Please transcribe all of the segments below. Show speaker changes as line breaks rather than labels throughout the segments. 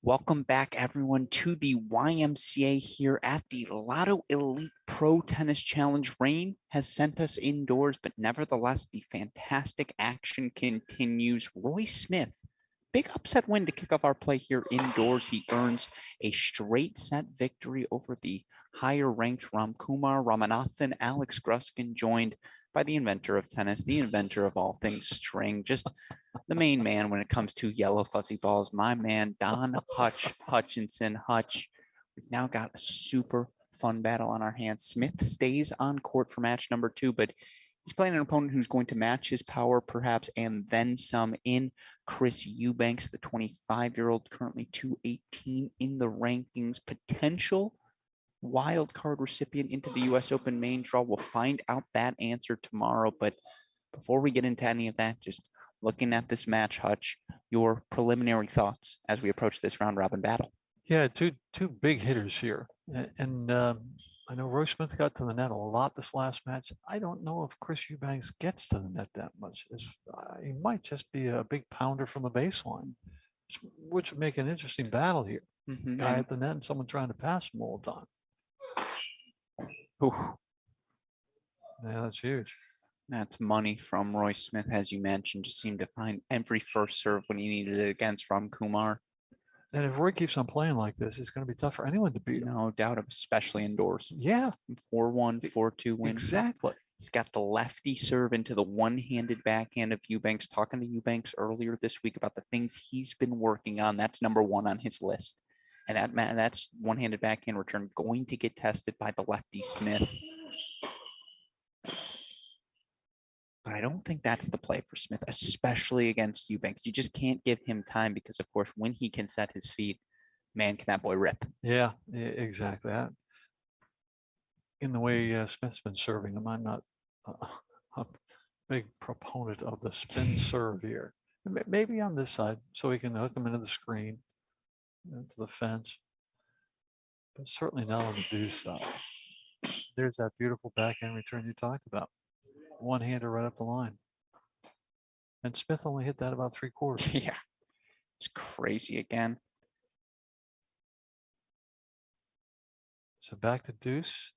Welcome back, everyone, to the YMCA here at the Lotto Elite Pro Tennis Challenge. Rain has sent us indoors, but nevertheless, the fantastic action continues. Roy Smith, big upset win to kick off our play here indoors. He earns a straight set victory over the higher-ranked Ramkumar Ramanathan. Alex Gruskin joined by the inventor of tennis, the inventor of all things string, just the main man when it comes to yellow fuzzy balls, my man, Don Hutchinson. Hutch, we've now got a super fun battle on our hands. Smith stays on court for match number 2, but he's playing an opponent who's going to match his power perhaps and then some in Chris Eubanks, the 25-year-old, currently 218 in the rankings, potential wild card recipient into the U.S. Open main draw. We'll find out that answer tomorrow, but before we get into any of that, just looking at this match, Hutch, your preliminary thoughts as we approach this round robin battle.
Yeah, two big hitters here. And I know Roy Smith got to the net a lot this last match. I don't know if Chris Eubanks gets to the net that much. He might just be a big pounder from the baseline, which would make an interesting battle here. Guy at the net and someone trying to pass him all the time.
Ooh.
Yeah, that's huge.
That's money from Roy Smith, as you mentioned. Just seemed to find every first serve when he needed it against Ramkumar.
And if Roy keeps on playing like this, it's going to be tough for anyone to beat him.
No doubt, especially indoors.
Yeah.
4-1, 4-2 win.
Exactly.
He's got the lefty serve into the one-handed backhand of Eubanks. Talking to Eubanks earlier this week about the things he's been working on. That's number 1 on his list. And that's one-handed backhand return going to get tested by the lefty Smith. But I don't think that's the play for Smith, especially against Eubanks. You just can't give him time because, of course, when he can set his feet, man, can that boy rip.
Yeah, exactly. In the way Smith's been serving him, I'm not a big proponent of the spin serve here. Maybe on this side, so he can hook him into the screen, into the fence. But certainly not on the deuce side. There's that beautiful backhand return you talked about. One-hander right up the line. And Smith only hit that about 3/4.
Yeah, it's crazy again.
So back to deuce.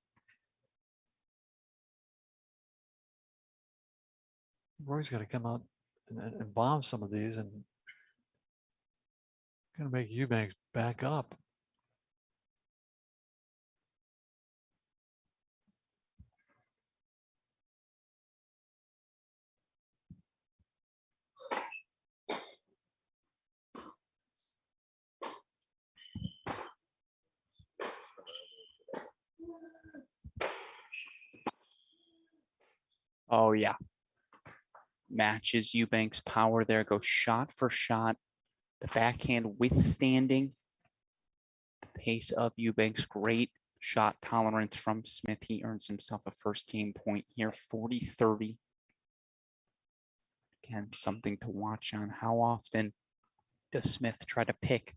Roy's got to come out and bomb some of these and going to make Eubanks back up.
Oh, yeah. Matches Eubanks' power there. Goes shot for shot. The backhand withstanding the pace of Eubanks. Great shot tolerance from Smith. He earns himself a first game point here. 40-30. Again, something to watch on. How often does Smith try to pick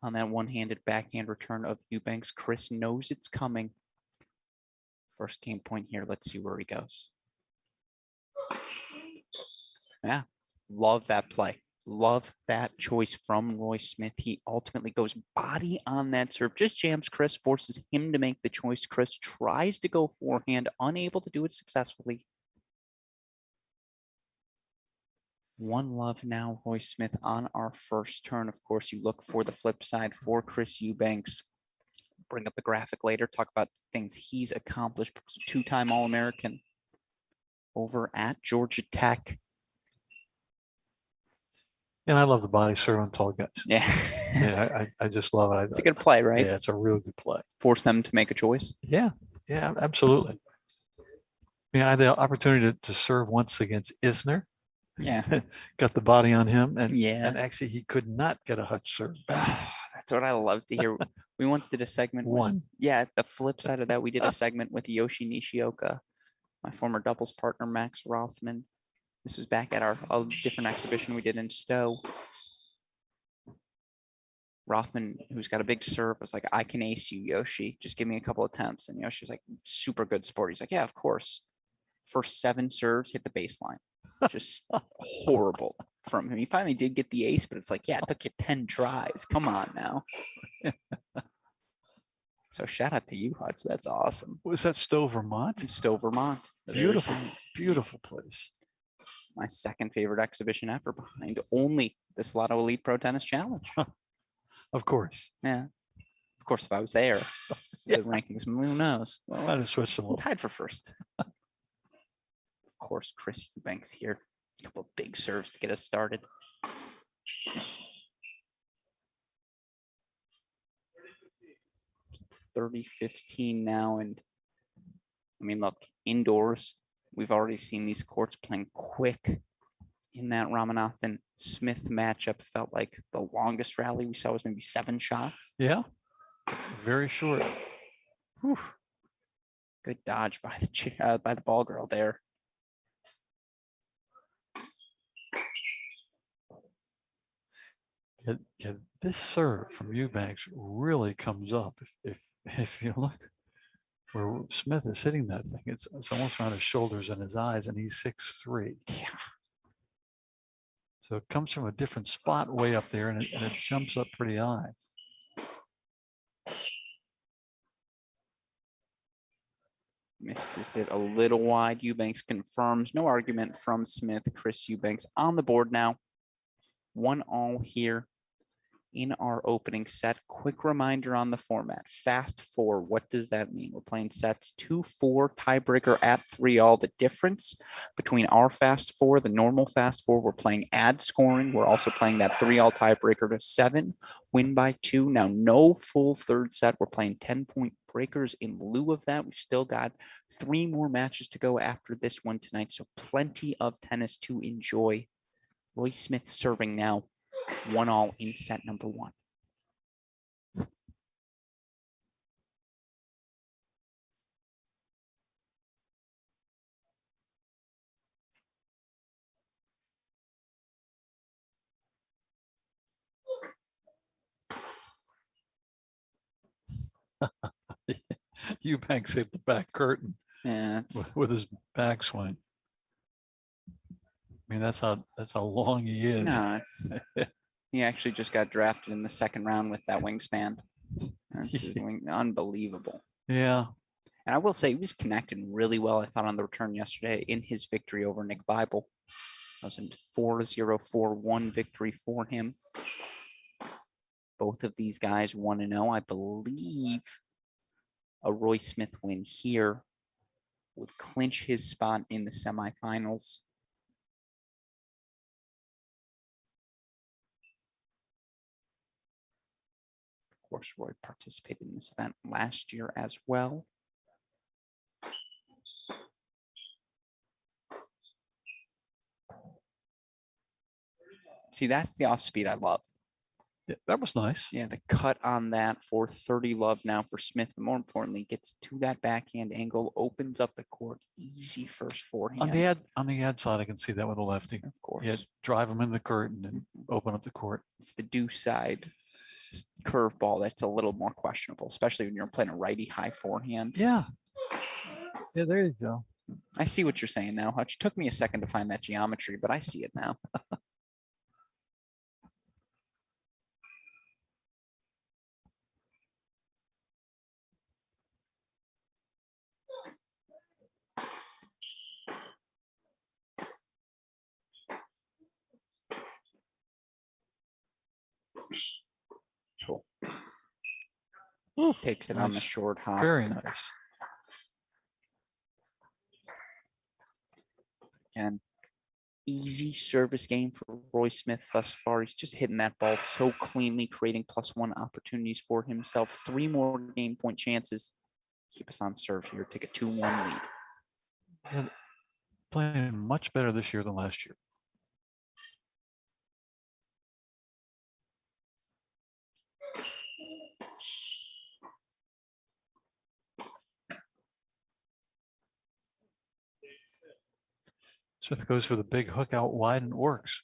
on that one-handed backhand return of Eubanks? Chris knows it's coming. First game point here. Let's see where he goes. Yeah, love that play. Love that choice from Roy Smith. He ultimately goes body on that serve. Just jams Chris, forces him to make the choice. Chris tries to go forehand, unable to do it successfully. 1-love now, Roy Smith on our first turn. Of course, you look for the flip side for Chris Eubanks. Bring up the graphic later, talk about things he's accomplished. 2-time All-American over at Georgia Tech.
And I love the body serve on tall guys.
Yeah.
Yeah, I just love it.
It's a good play, right?
Yeah, it's a real good play.
Force them to make a choice.
Yeah, absolutely. I had the opportunity to serve once against Isner.
Yeah.
Got the body on him. And actually, he could not get a Hutch serve.
That's what I love to hear. We once did a segment. The flip side of that, we did a segment with Yoshi Nishioka, my former doubles partner, Max Rothman. This was back at our different exhibition we did in Stowe. Rothman, who's got a big serve, was like, I can ace you, Yoshi. Just give me a couple attempts. And Yoshi was like, super good sport. He's like, yeah, of course. First 7 serves hit the baseline. Just horrible. from him. He finally did get the ace, but it's like, yeah, it took you 10 tries. Come on now. So shout out to you, Hutch. That's awesome.
Was that Stowe, Vermont?
Stowe, Vermont.
Beautiful, beautiful place.
My second favorite exhibition ever, behind only this Lotto Elite Pro Tennis Challenge.
Of course.
Yeah. Of course, if I was there,
Yeah.
the rankings, who knows?
I'd have switched them a little.
Tied for first. Of course, Chris Eubanks here. A couple of big serves to get us started. $30-15 now. And I mean, look, indoors, we've already seen these courts playing quick. In that Ramanathan Smith matchup, felt like the longest rally we saw was maybe 7 shots.
Yeah, very short. Whew.
Good dodge by the ball girl there.
Yeah, this serve from Eubanks really comes up. If you look where Smith is hitting that thing, it's almost around his shoulders and his eyes, and he's 6'3".
Yeah.
So it comes from a different spot way up there, and it jumps up pretty high.
Misses it a little wide. Eubanks confirms. No argument from Smith. Chris Eubanks on the board now. 1-all here in our opening set. Quick reminder on the format. Fast 4. What does that mean? We're playing sets 2-4, tiebreaker at 3-all. The difference between our fast 4, the normal fast 4, we're playing add scoring. We're also playing that 3-all tiebreaker to 7, win by 2. Now, no full third set. We're playing 10-point breakers in lieu of that. We've still got 3 more matches to go after this one tonight, so plenty of tennis to enjoy. Roy Smith serving now. 1-all in set number 1.
Eubanks hit the back curtain
Yeah,
with his backswing. I mean, that's how long he is.
no, he actually just got drafted in the second round with that wingspan. That's unbelievable.
Yeah.
And I will say he was connecting really well, I thought, on the return yesterday in his victory over Nick Bible. That was a 4-0, 4-1 victory for him. Both of these guys 1-0. I believe a Roy Smith win here would clinch his spot in the semifinals. Of course, Roy participated in this event last year as well. See, that's the off speed I love.
Yeah, that was nice.
Yeah, the cut on that for 30 love now for Smith. But more importantly, gets to that backhand angle, opens up the court. Easy first forehand.
On the ad side, I can see that with a lefty.
Of course.
Yeah, drive him in the curtain and open up the court.
It's the deuce side curveball that's a little more questionable, especially when you're playing a righty high forehand.
Yeah. Yeah, there you go.
I see what you're saying now, Hutch. Took me a second to find that geometry, but I see it now. Cool. Ooh, takes it on the short hop.
Very nice.
And easy service game for Roy Smith thus far. He's just hitting that ball so cleanly, creating +1 opportunities for himself. 3 more game point chances. Keep us on serve here. Take a 2-1 lead.
Yeah, playing much better this year than last year. Smith goes for the big hook out wide and it works.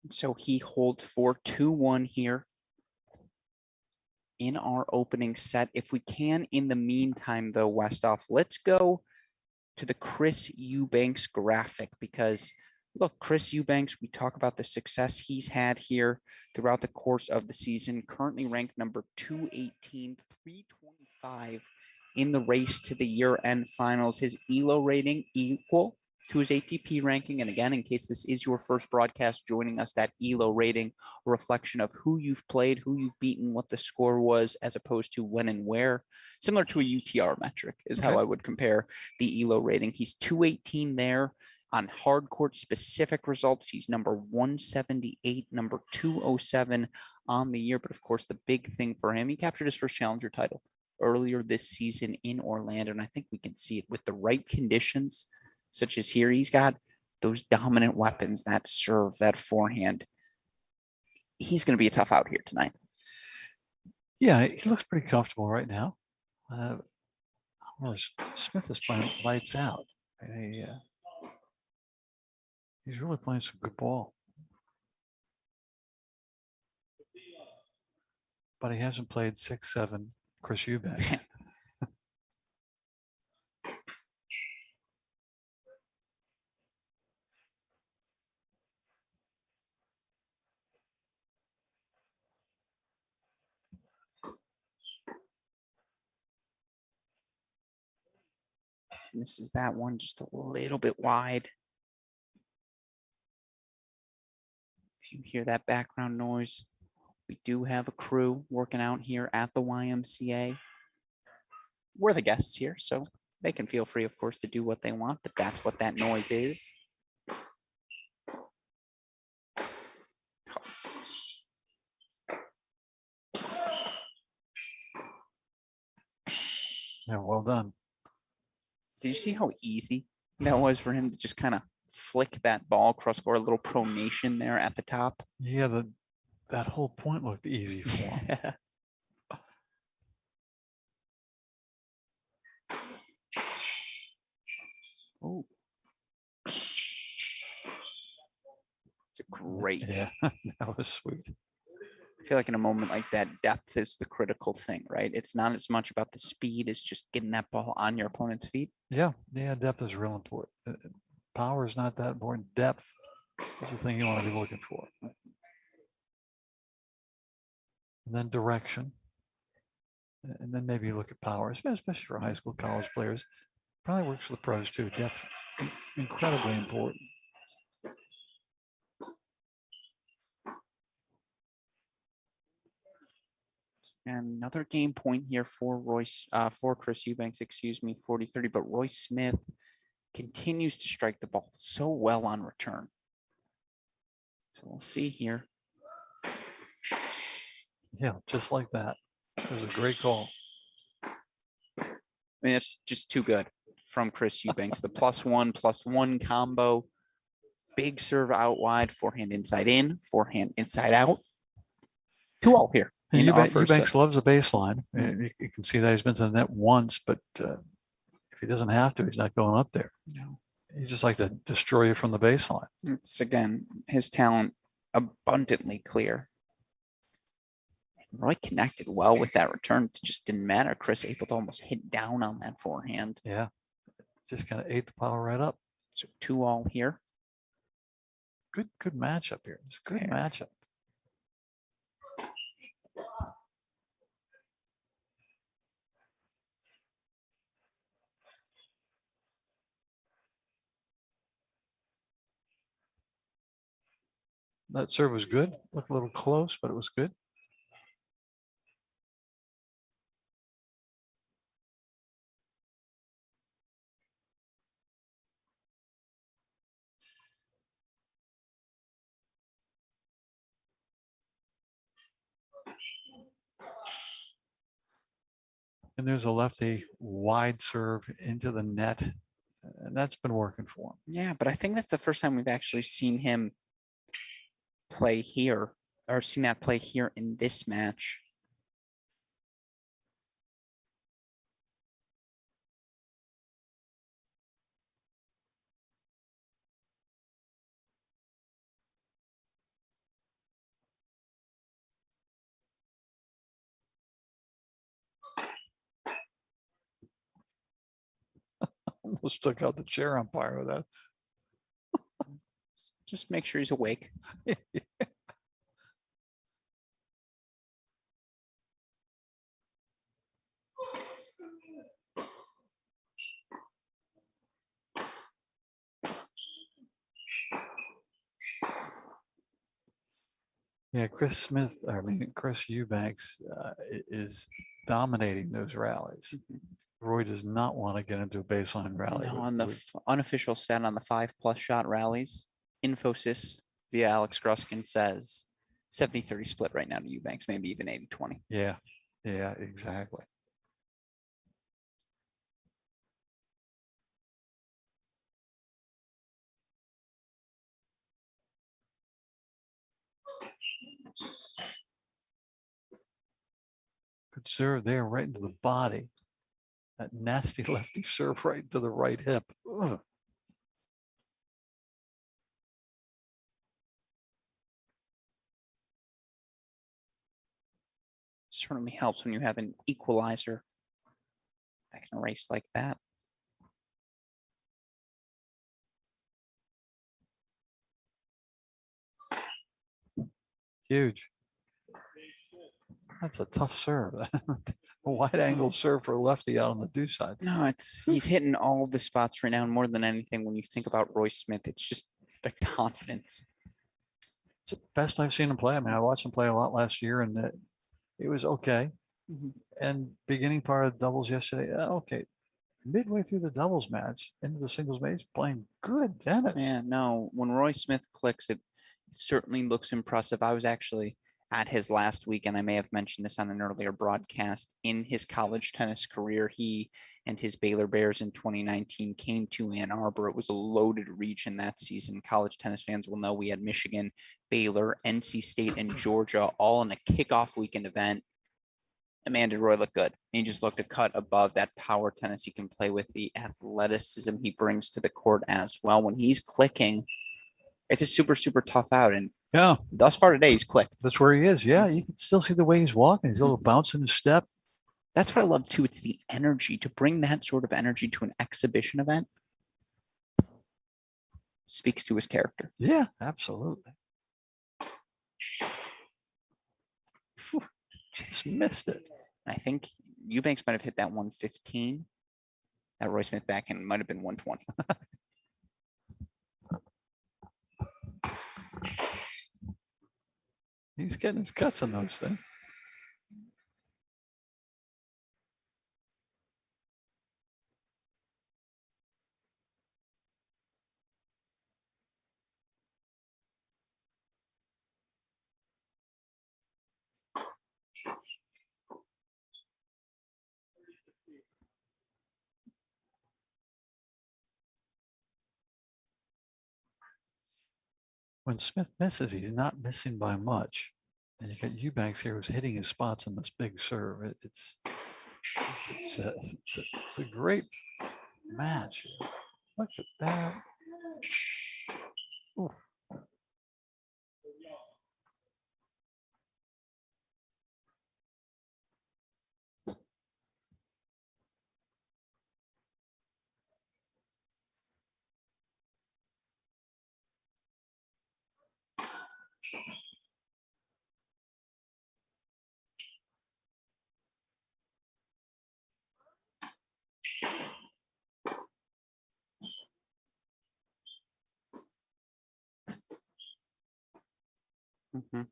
So he holds for 2-1 here in our opening set. If we can, in the meantime, though, Westhoff, let's go to the Chris Eubanks graphic, because Look, Chris Eubanks, we talk about the success he's had here throughout the course of the season, currently ranked number 218, 325 in the race to the year-end finals. His ELO rating equal to his ATP ranking. And again, in case this is your first broadcast joining us, that ELO rating, a reflection of who you've played, who you've beaten, what the score was, as opposed to when and where. Similar to a UTR metric is how I would compare the ELO rating. He's 218 there. On hard court specific results, he's number 178, number 207 on the year. But of course, the big thing for him, he captured his first challenger title earlier this season in Orlando. And I think we can see it with the right conditions, such as here. He's got those dominant weapons, that serve, that forehand. He's going to be a tough out here tonight.
Yeah, he looks pretty comfortable right now. Smith is playing lights out. He's really playing some good ball. But he hasn't played 6-7 Chris Eubanks.
Misses that one just a little bit wide. If you hear that background noise, we do have a crew working out here at the YMCA. We're the guests here, so they can feel free, of course, to do what they want, but that's what that noise is.
Yeah, well done.
Did you see how easy that was for him to just kind of flick that ball across, or a little pronation there at the top?
Yeah, that whole point looked easy for him.
Oh, it's a great.
Yeah, that was sweet.
I feel like in a moment like that, depth is the critical thing, right? It's not as much about the speed as just getting that ball on your opponent's feet.
Yeah, depth is real important. Power is not that important. Depth is the thing you want to be looking for. And then direction. And then maybe you look at power, especially for high school, college players. Probably works for the pros too. Depth, incredibly important.
And another game point here for for Chris Eubanks, 40-30. But Royce Smith continues to strike the ball so well on return. So we'll see here.
Yeah, just like that. It was a great call.
I mean, it's just too good from Chris Eubanks. The +1/+1 combo. Big serve out wide, forehand inside in, forehand inside out. 2-all here.
Eubanks loves the baseline. You can see that he's been to the net once, but if he doesn't have to, he's not going up there.
No.
He just like to destroy you from the baseline.
It's, again, his talent abundantly clear. Roy connected well with that return. It just didn't matter. Chris able to almost hit down on that forehand.
Yeah, just kind of ate the power right up.
So 2-all here.
Good matchup here. It's a good matchup. That serve was good. Looked a little close, but it was good. And there's a lefty wide serve into the net. And that's been working for him.
Yeah, but I think that's the first time we've actually seen him play here, or seen that play here in this match.
Almost took out the chair umpire with that.
Just make sure he's awake.
Yeah, Chris Eubanks is dominating those rallies. Roy does not want to get into a baseline rally.
No, on the unofficial stat on the 5+ shot rallies, Infosys via Alex Gruskin says 70-30 split right now to Eubanks, maybe even 80-20.
Yeah, exactly. Good serve there, right into the body. That nasty lefty serve right to the right hip. Ugh.
Certainly helps when you have an equalizer that can race like that.
Huge. That's a tough serve. A wide angle serve for a lefty out on the due side.
No, he's hitting all of the spots right now. And more than anything, when you think about Roy Smith, it's just the confidence.
It's the best I've seen him play. I mean, I watched him play a lot last year, and it was okay. And beginning part of the doubles yesterday, okay. Midway through the doubles match, into the singles match, playing good tennis.
Yeah, no, when Roy Smith clicks, it certainly looks impressive. I was actually at his last week, and I may have mentioned this on an earlier broadcast. In his college tennis career, he and his Baylor Bears in 2019 came to Ann Arbor. It was a loaded region that season. College tennis fans will know we had Michigan, Baylor, NC State, and Georgia all in a kickoff weekend event. Amanda Roy looked good. He just looked a cut above that power tennis he can play with, the athleticism he brings to the court as well. When he's clicking, it's a super, super tough out. And
yeah,
thus far today, he's clicked.
That's where he is. Yeah, you can still see the way he's walking. He's a little bounce in his step.
That's what I love too. It's the energy. To bring that sort of energy to an exhibition event speaks to his character.
Yeah, absolutely. Whew, just missed it.
I think Eubanks might have hit that 115. That Roy Smith backhand might have been 120.
He's getting his cuts on those things. When Smith misses, he's not missing by much. And you got Eubanks here who's hitting his spots on this big serve. It's a great match. Look at that. Ooh.
Mm-hmm.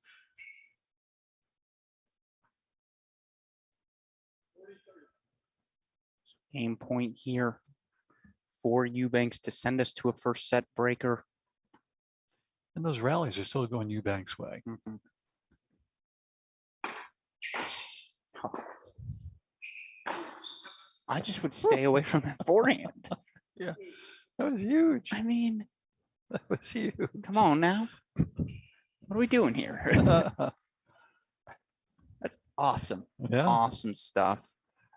Game point here for Eubanks to send us to a first set breaker.
And those rallies are still going Eubanks' way.
Mm-hmm. I just would stay away from that forehand.
Yeah, that was huge.
I mean,
that was huge.
Come on now. What are we doing here? That's awesome.
Yeah.
Awesome stuff.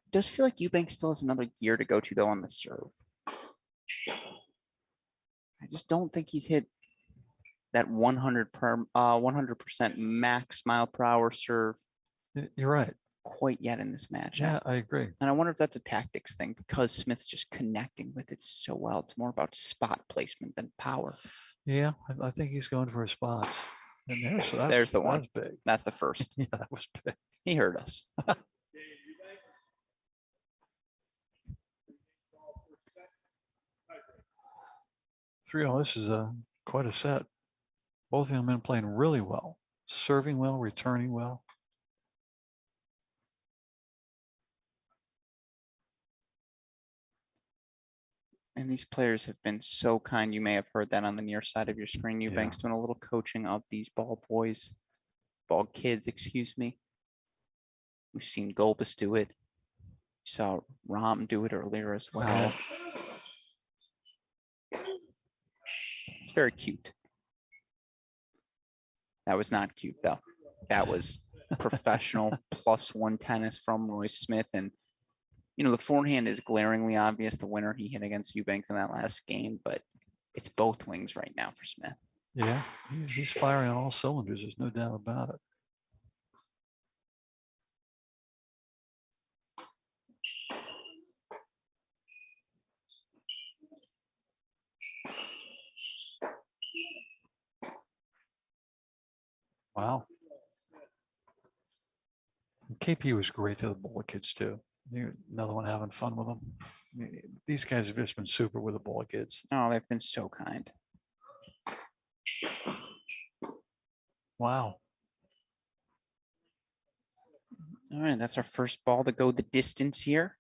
It does feel like Eubanks still has another gear to go to, though, on the serve. I just don't think he's hit that 100% max mile per hour serve.
You're right.
Quite yet in this match.
Yeah, I agree.
And I wonder if that's a tactics thing because Smith's just connecting with it so well. It's more about spot placement than power.
Yeah, I think he's going for his spots. And
There's the one.
That's big.
That's the first.
Yeah, that was big.
He heard us.
3-0. This is quite a set. Both of them men playing really well, serving well, returning well.
And these players have been so kind. You may have heard that on the near side of your screen. Eubanks doing a little coaching of these ball boys, ball kids, excuse me. We've seen Gulbis do it. We saw Rom do it earlier as well. It's very cute. That was not cute, though. That was professional +1 tennis from Roy Smith. And, you know, the forehand is glaringly obvious. The winner he hit against Eubanks in that last game, but it's both wings right now for Smith.
Yeah, he's firing on all cylinders. There's no doubt about it. Wow. KP was great to the ball kids too. Another one having fun with them. These guys have just been super with the ball kids.
Oh, they've been so kind.
Wow.
All right, that's our first ball to go the distance here.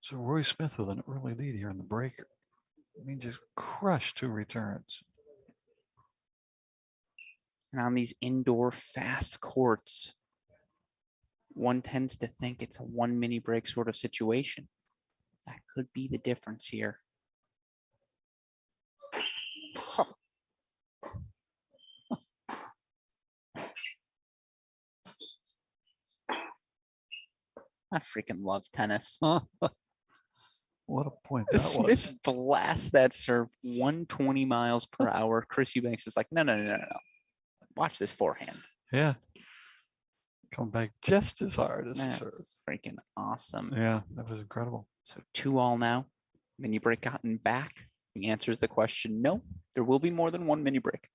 So Roy Smith with an early lead here in the breaker. I mean, just crushed 2 returns.
And on these indoor fast courts, one tends to think it's a 1 mini break sort of situation. That could be the difference here. I freaking love tennis.
What a point that
Smith
was.
blasts that serve 120 miles per hour. Chris Eubanks is like, no. Watch this forehand.
Yeah. Come back just as hard as the
That's
serve.
freaking awesome.
Yeah, that was incredible.
So 2-all now. Mini break gotten back. The answer is the question, no. There will be more than 1 mini break.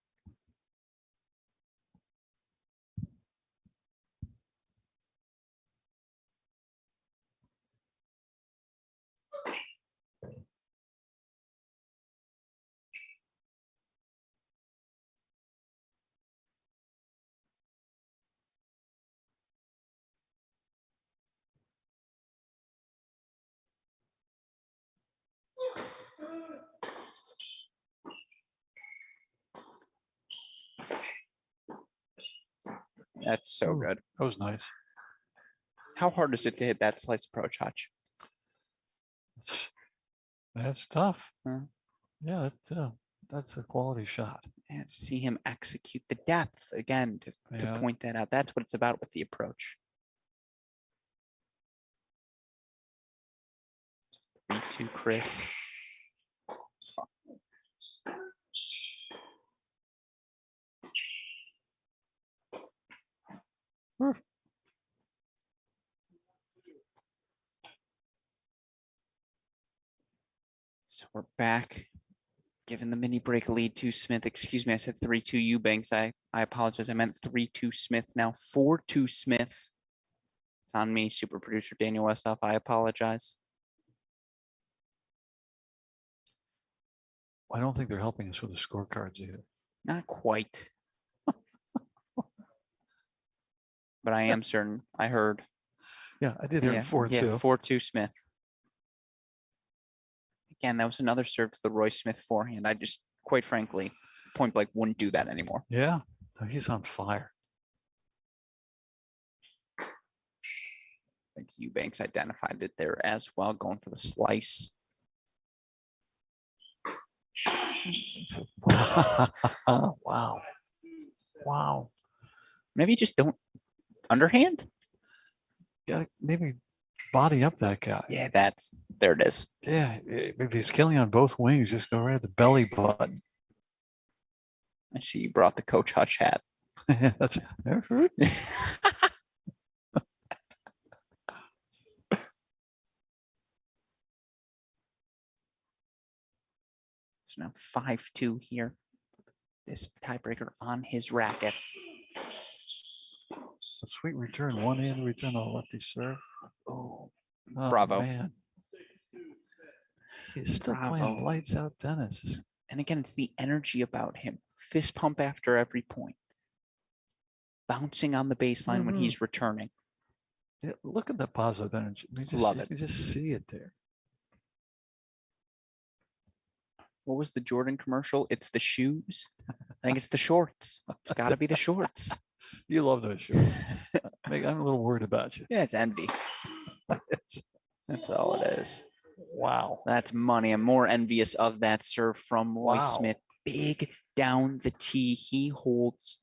That's so good.
That was nice.
How hard is it to hit that slice approach, Hutch?
That's tough.
Huh?
Yeah, that's a quality shot.
And to see him execute the depth again to point that out. That's what it's about with the approach. 3-2, Chris. So we're back, giving the mini break lead to Smith. Excuse me, I said 3-2 Eubanks. I apologize. I meant 3-2 Smith. Now 4-2 Smith. It's on me, super producer Daniel Westhoff. I apologize.
I don't think they're helping us with the scorecards either.
Not quite. But I am certain. I heard.
Yeah, I did hear 4-2.
Yeah, 4-2 Smith. Again, that was another serve to the Roy Smith forehand. I just, quite frankly, point blank wouldn't do that anymore.
Yeah, he's on fire.
I think Eubanks identified it there as well, going for the slice.
Wow. Wow.
Maybe just don't underhand.
Gotta maybe body up that guy.
Yeah, there it is.
Yeah, if he's killing on both wings, just go right at the belly button.
I see you brought the Coach Hutch hat.
That's
So now 5-2 here. This tiebreaker on his racket.
It's a sweet return. One-handed return on a lefty serve. Oh,
Bravo.
Man. He's still
Bravo.
playing lights out tennis.
And again, it's the energy about him. Fist pump after every point. Bouncing on the baseline when he's returning.
Yeah, look at the positive energy.
Love it.
You can just see it there.
What was the Jordan commercial? It's the shoes. I think it's the shorts. It's got to be the shorts.
You love those shorts. I'm a little worried about you.
Yeah, it's envy. That's all it is.
Wow.
That's money. I'm more envious of that serve from Roy Smith. Big down the tee. He holds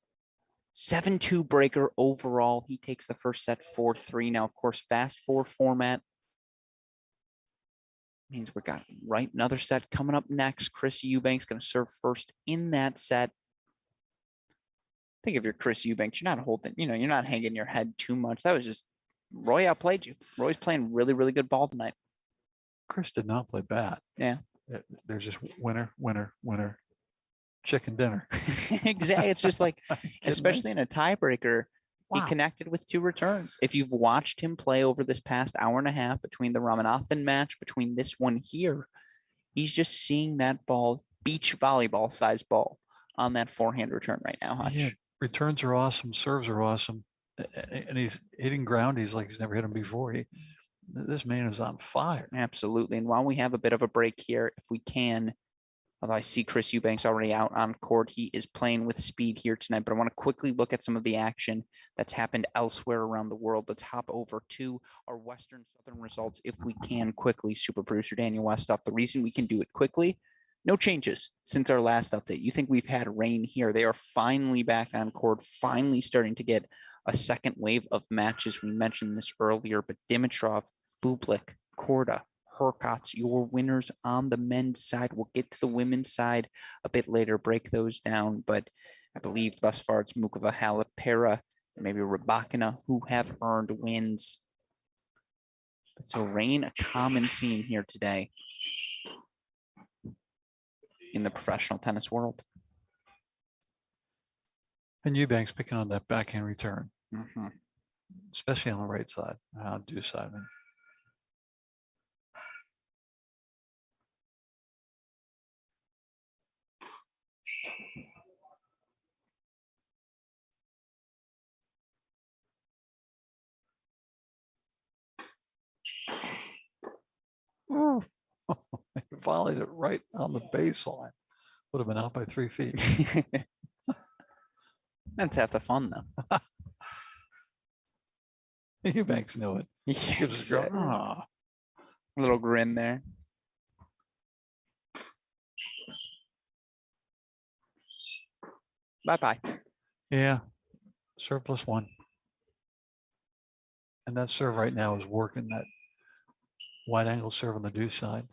7-2 breaker overall. He takes the first set 4-3. Now, of course, fast four format means we got another set coming up next. Chris Eubanks going to serve first in that set. I think if you're Chris Eubanks, you're not holding, you're not hanging your head too much. That was just Roy outplayed you. Roy's playing really, really good ball tonight.
Chris did not play bad.
Yeah.
There's just winner, winner, winner, chicken dinner.
Exactly. It's just like, especially in a tiebreaker, he connected with 2 returns. If you've watched him play over this past hour and a half between the Ramanathan match, between this one here, he's just seeing that ball, beach volleyball size ball on that forehand return right now, Hutch.
Yeah, returns are awesome. Serves are awesome. And he's hitting groundies like he's never hit them before. This man is on fire.
Absolutely. And while we have a bit of a break here, if we can, although I see Chris Eubanks already out on court, he is playing with speed here tonight. But I want to quickly look at some of the action that's happened elsewhere around the world. Let's hop over to our Western Southern results if we can quickly. Super producer Daniel Westoff. The reason we can do it quickly, no changes since our last update. You think we've had rain here. They are finally back on court, finally starting to get a second wave of matches. We mentioned this earlier, but Dimitrov, Bublik, Korda, Hurkacz, your winners on the men's side. We'll get to the women's side a bit later, break those down. But I believe thus far it's Mukova, Halipera, and maybe Rybakina who have earned wins. But so rain, a common theme here today in the professional tennis world.
And Eubanks picking on that backhand return,
Mm-hmm.
especially on the right side, due side. Oh, he volleyed it right on the baseline. Would have been out by 3 feet.
That's half the fun, though.
Eubanks knew it.
Yes. Little grin there. Bye-bye.
Yeah, serve +1. And that serve right now is working that wide angle serve on the due side.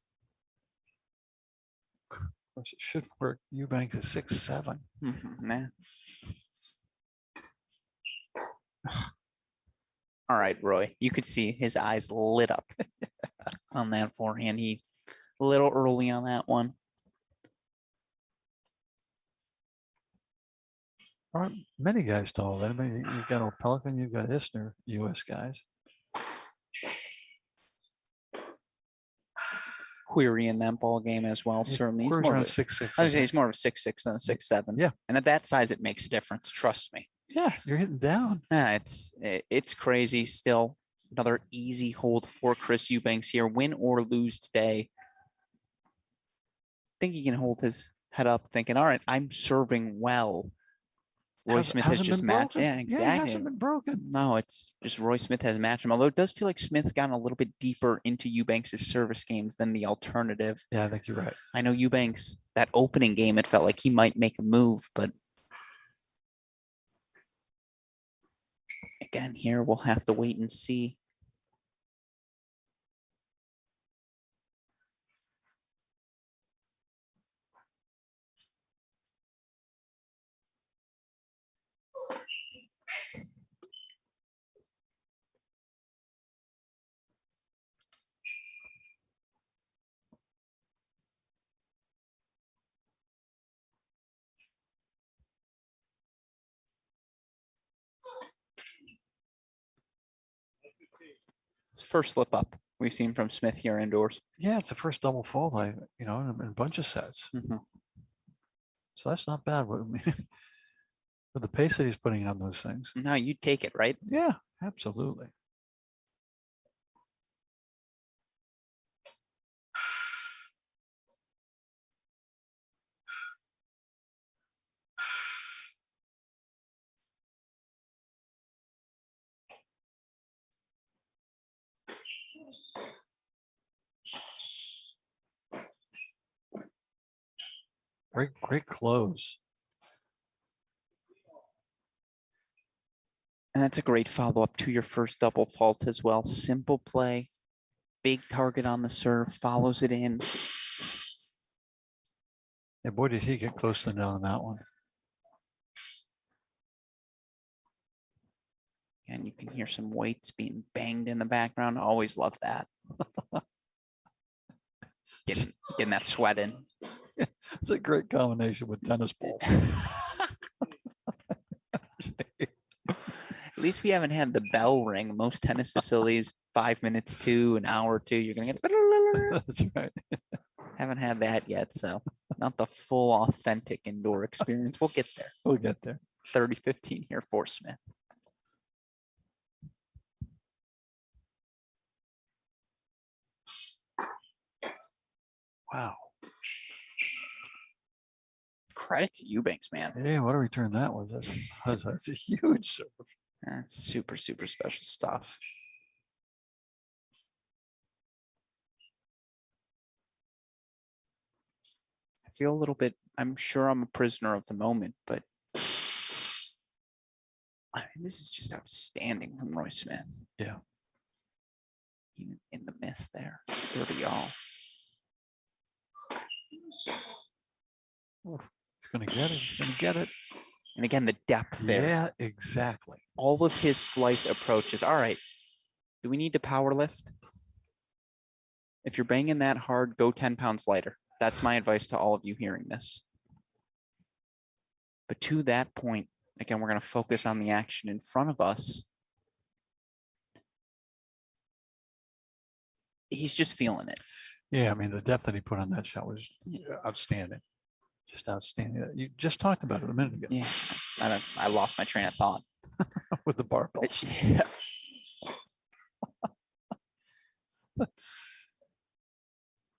Of course, it should work. Eubanks is 6'7".
Nah. All right, Roy. You could see his eyes lit up on that forehand. He a little early on that one.
Aren't many guys taller than him. I mean, you've got O'Pelican, you've got Isner, U.S. guys.
Query in that ball game as well. Certainly, he's
Query's
more
around
of a,
6'6".
I would say he's more of a 6'6" than a 6'7".
Yeah.
And at that size, it makes a difference. Trust me.
Yeah, you're hitting down.
Yeah, it's crazy. Still, another easy hold for Chris Eubanks here. Win or lose today. I think he can hold his head up, thinking, "All right, I'm serving well." Roy Smith has just matched. Yeah, exactly.
Yeah, it hasn't been broken.
No, it's just Roy Smith has matched him. Although it does feel like Smith's gotten a little bit deeper into Eubanks' service games than the alternative.
Yeah, I think you're right.
I know Eubanks, that opening game, it felt like he might make a move, but again, here we'll have to wait and see. It's first slip up we've seen from Smith here indoors.
Yeah, it's the first double fault in a bunch of sets.
Mhm.
So that's not bad. But with the pace that he's putting on those things.
No, you take it, right?
Yeah, absolutely. Great close.
And that's a great follow-up to your first double fault as well. Simple play, big target on the serve, follows it in.
Yeah, boy, did he get close to nailing that one.
And you can hear some weights being banged in the background. I always love that. Getting that sweat in.
It's a great combination with tennis balls.
At least we haven't had the bell ring. Most tennis facilities, 5 minutes to an hour or two, you're going to get.
That's right.
Haven't had that yet, so not the full authentic indoor experience. We'll get there.
We'll get there.
30-15 here for Smith.
Wow.
Credit to Eubanks, man.
Yeah, what a return that was. That's a huge serve.
That's super, super special stuff. I feel a little bit, I'm sure I'm a prisoner of the moment, but I mean, this is just outstanding from Roy Smith.
Yeah.
Even in the miss there. 30 all.
He's going to get it. He's going to get it.
And again, the depth there.
Yeah, exactly.
All of his slice approaches. All right. Do we need to power lift? If you're banging that hard, go 10 pounds lighter. That's my advice to all of you hearing this. But to that point, again, we're going to focus on the action in front of us. He's just feeling it.
Yeah, I mean, the depth that he put on that shot was outstanding. Just outstanding. You just talked about it a minute ago.
Yeah, I lost my train of thought.
With the barbell.
Yeah.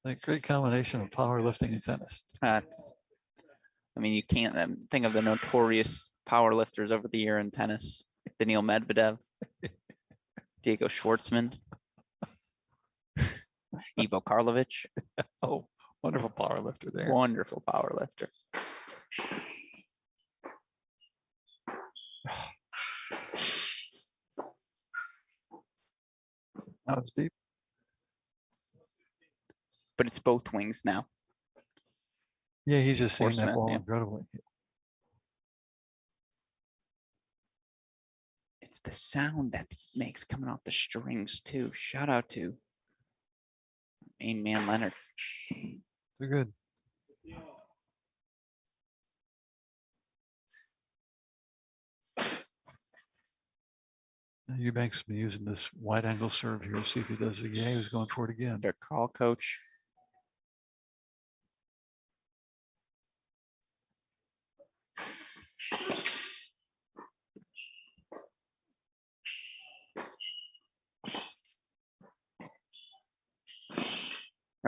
A great combination of powerlifting and tennis.
I mean, you can't think of the notorious power lifters over the year in tennis. Daniil Medvedev, Diego Schwartzman, Ivo Karlovic.
Oh, wonderful power lifter there.
Wonderful power lifter.
That was deep.
But it's both wings now.
Yeah, he's just seeing that
Smith,
ball
yeah.
incredibly.
It's the sound that it makes coming off the strings too. Shout out to main man Leonard.
They're good. Eubanks has been using this wide angle serve here. See if he does it again. He was going for it again.
Their call coach.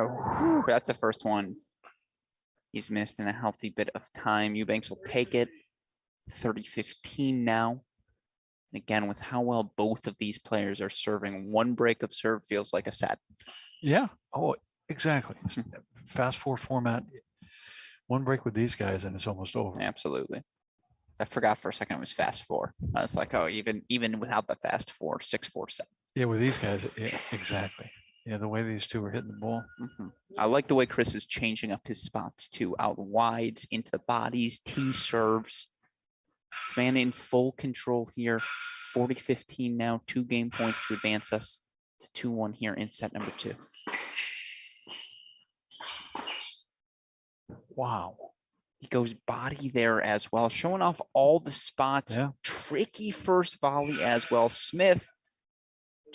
Oh, that's the first one he's missed in a healthy bit of time. Eubanks will take it. 30-15 now. And again, with how well both of these players are serving, one break of serve feels like a set.
Yeah. Oh, exactly. Fast four format. One break with these guys and it's almost over.
Absolutely. I forgot for a second it was fast four. I was like, oh, even without the fast four, 6-4 set.
Yeah, with these guys, yeah, exactly. Yeah, the way these two are hitting the ball.
Mm-hmm. I like the way Chris is changing up his spots too. Out wides, into the bodies, T serves. This man in full control here. 40-15 now, 2 game points to advance us to 2-1 here in set number 2.
Wow.
He goes body there as well, showing off all the spots.
Yeah.
Tricky first volley as well. Smith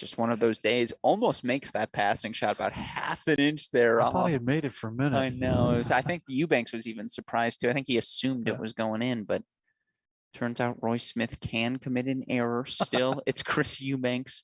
Just one of those days. Almost makes that passing shot about half an inch there.
I thought
off.
he had made it for a minute.
I know. I think Eubanks was even surprised too. I think he assumed it was going in, but turns out Roy Smith can commit an error still. It's Chris Eubanks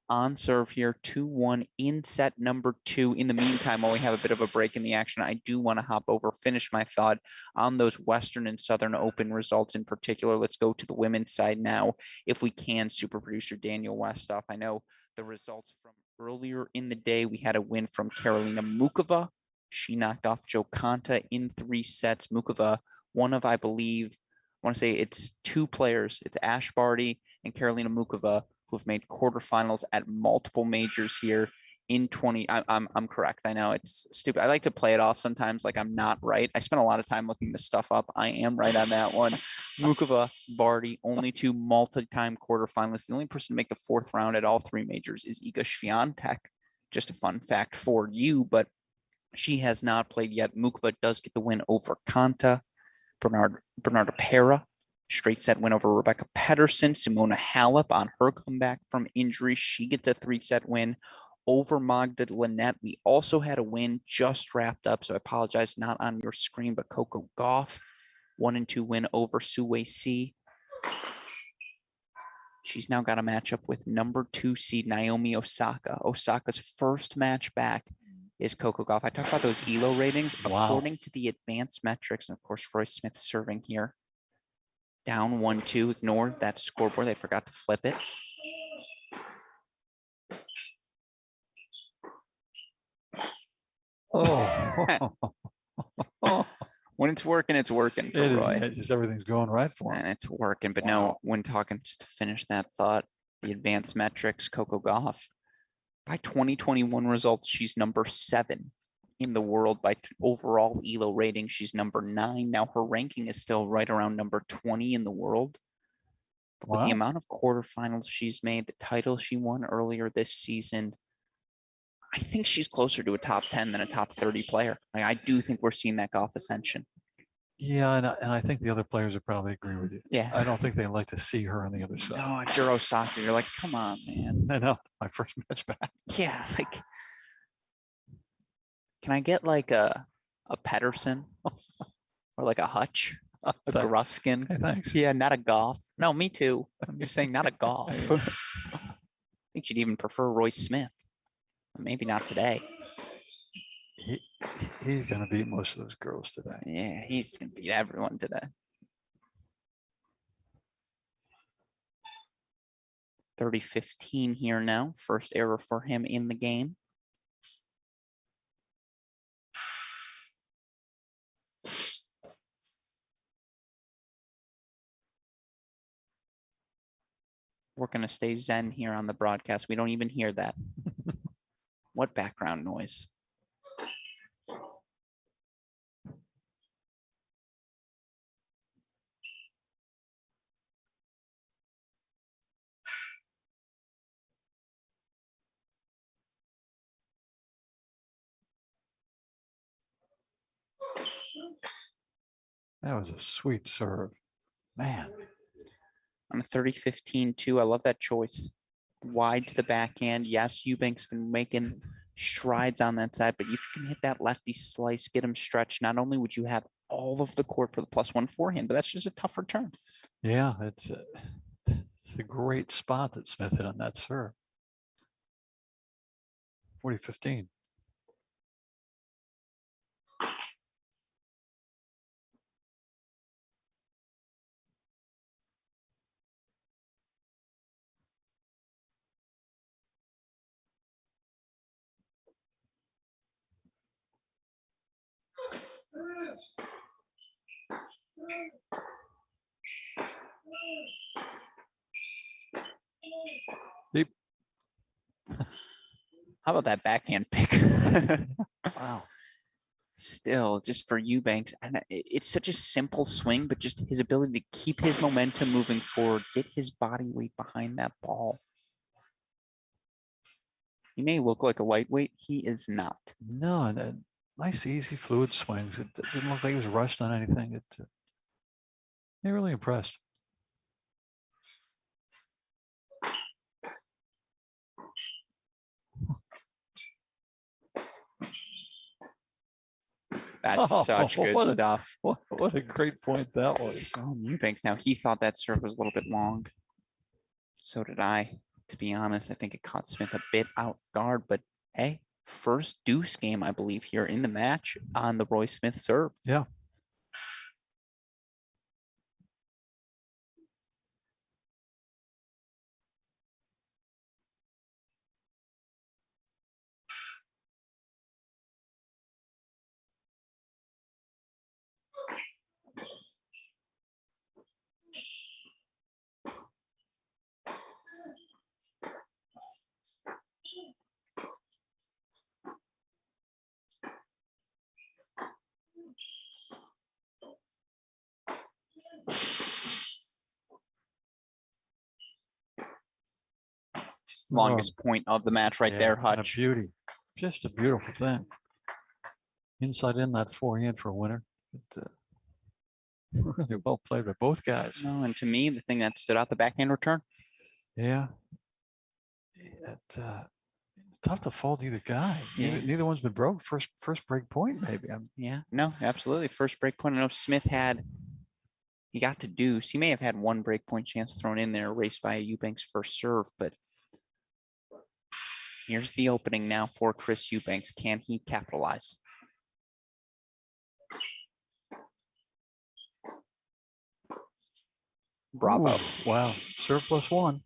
on serve here, 2-1 in set number 2. In the meantime, while we have a bit of a break in the action, I do want to hop over, finish my thought on those Western and Southern Open results in particular. Let's go to the women's side now, if we can. Super producer Daniel Westoff. I know the results from earlier in the day. We had a win from Karolina Mukova. She knocked off Jo Konta in 3 sets. Mukova, one of, I believe, I want to say it's 2 players. It's Ash Barty and Karolina Mukova, who have made quarterfinals at multiple majors here in 20. I'm correct. I know it's stupid. I like to play it off sometimes like I'm not right. I spent a lot of time looking this stuff up. I am right on that one. Mukova, Barty, only 2 multi-time quarterfinalists. The only person to make the 4th round at all 3 majors is Iga Swiatek. Just a fun fact for you, but she has not played yet. Mukova does get the win over Konta. Bernarda Pera, straight set win over Rebecca Pedersen. Simona Halep on her comeback from injury. She gets a 3-set win over Magda Linette. We also had a win just wrapped up, so I apologize, not on your screen, but Coco Gauff, 1-2 win over Sue C. She's now got a matchup with number 2 seed Naomi Osaka. Osaka's first match back is Coco Gauff. I talked about those ELO ratings.
Wow.
According to the advanced metrics, and of course, Roy Smith serving here. Down 1-2, ignored that scoreboard. They forgot to flip it.
Oh.
When it's working for Roy.
Just everything's going right for him.
And it's working. But no, when talking, just to finish that thought, the advanced metrics, Coco Gauff, by 2021 results, she's number 7 in the world. By overall ELO rating, she's number 9. Now her ranking is still right around number 20 in the world. But with the amount of quarterfinals she's made, the title she won earlier this season, I think she's closer to a top 10 than a top 30 player. Like, I do think we're seeing that Gauff ascension.
Yeah, and I think the other players would probably agree with you.
Yeah.
I don't think they like to see her on the other side.
No, if you're Osaka, you're like, come on, man.
I know. My first match back.
Yeah, like, can I get like a Pedersen or like a Hutch, a Gruskin?
Hey, thanks.
Yeah, not a Gauff. No, me too. I'm just saying not a Gauff. I think you'd even prefer Roy Smith. Maybe not today.
He's going to beat most of those girls today.
Yeah, he's going to beat everyone today. 30-15 here now. First error for him in the game. We're going to stay zen here on the broadcast. We don't even hear that. What background noise?
That was a sweet serve. Man.
On a 30-15 too. I love that choice. Wide to the backhand. Yes, Eubanks been making strides on that side, but if you can hit that lefty slice, get him stretched, not only would you have all of the court for the +1 forehand, but that's just a tough return.
Yeah, it's a great spot that Smith hit on that serve. 40-15. Deep.
How about that backhand pick?
Wow.
Still, just for Eubanks, and it's such a simple swing, but just his ability to keep his momentum moving forward, get his body weight behind that ball. He may look like a lightweight. He is not.
No, and nice, easy, fluid swings. It didn't look like he was rushed on anything. They're really impressed.
That's such good
what
stuff.
what a great point that was.
So Eubanks, now he thought that serve was a little bit long. So did I. To be honest, I think it caught Smith a bit off guard, but hey, first deuce game, I believe, here in the match on the Roy Smith serve.
Yeah.
Longest point of the match right there,
what a
Hutch.
beauty. Just a beautiful thing. Inside in that forehand for a winner. But, really well played by both guys.
No, and to me, the thing that stood out, the backhand return.
Yeah. It's tough to fault either guy.
Yeah.
Neither one's been broke. First break point, maybe.
Yeah, no, absolutely. First break point. I know Smith he got to deuce. He may have had one break point chance thrown in there, raced by a Eubanks first serve, but here's the opening now for Chris Eubanks. Can he capitalize? Bravo.
Ooh, wow. Serve +1.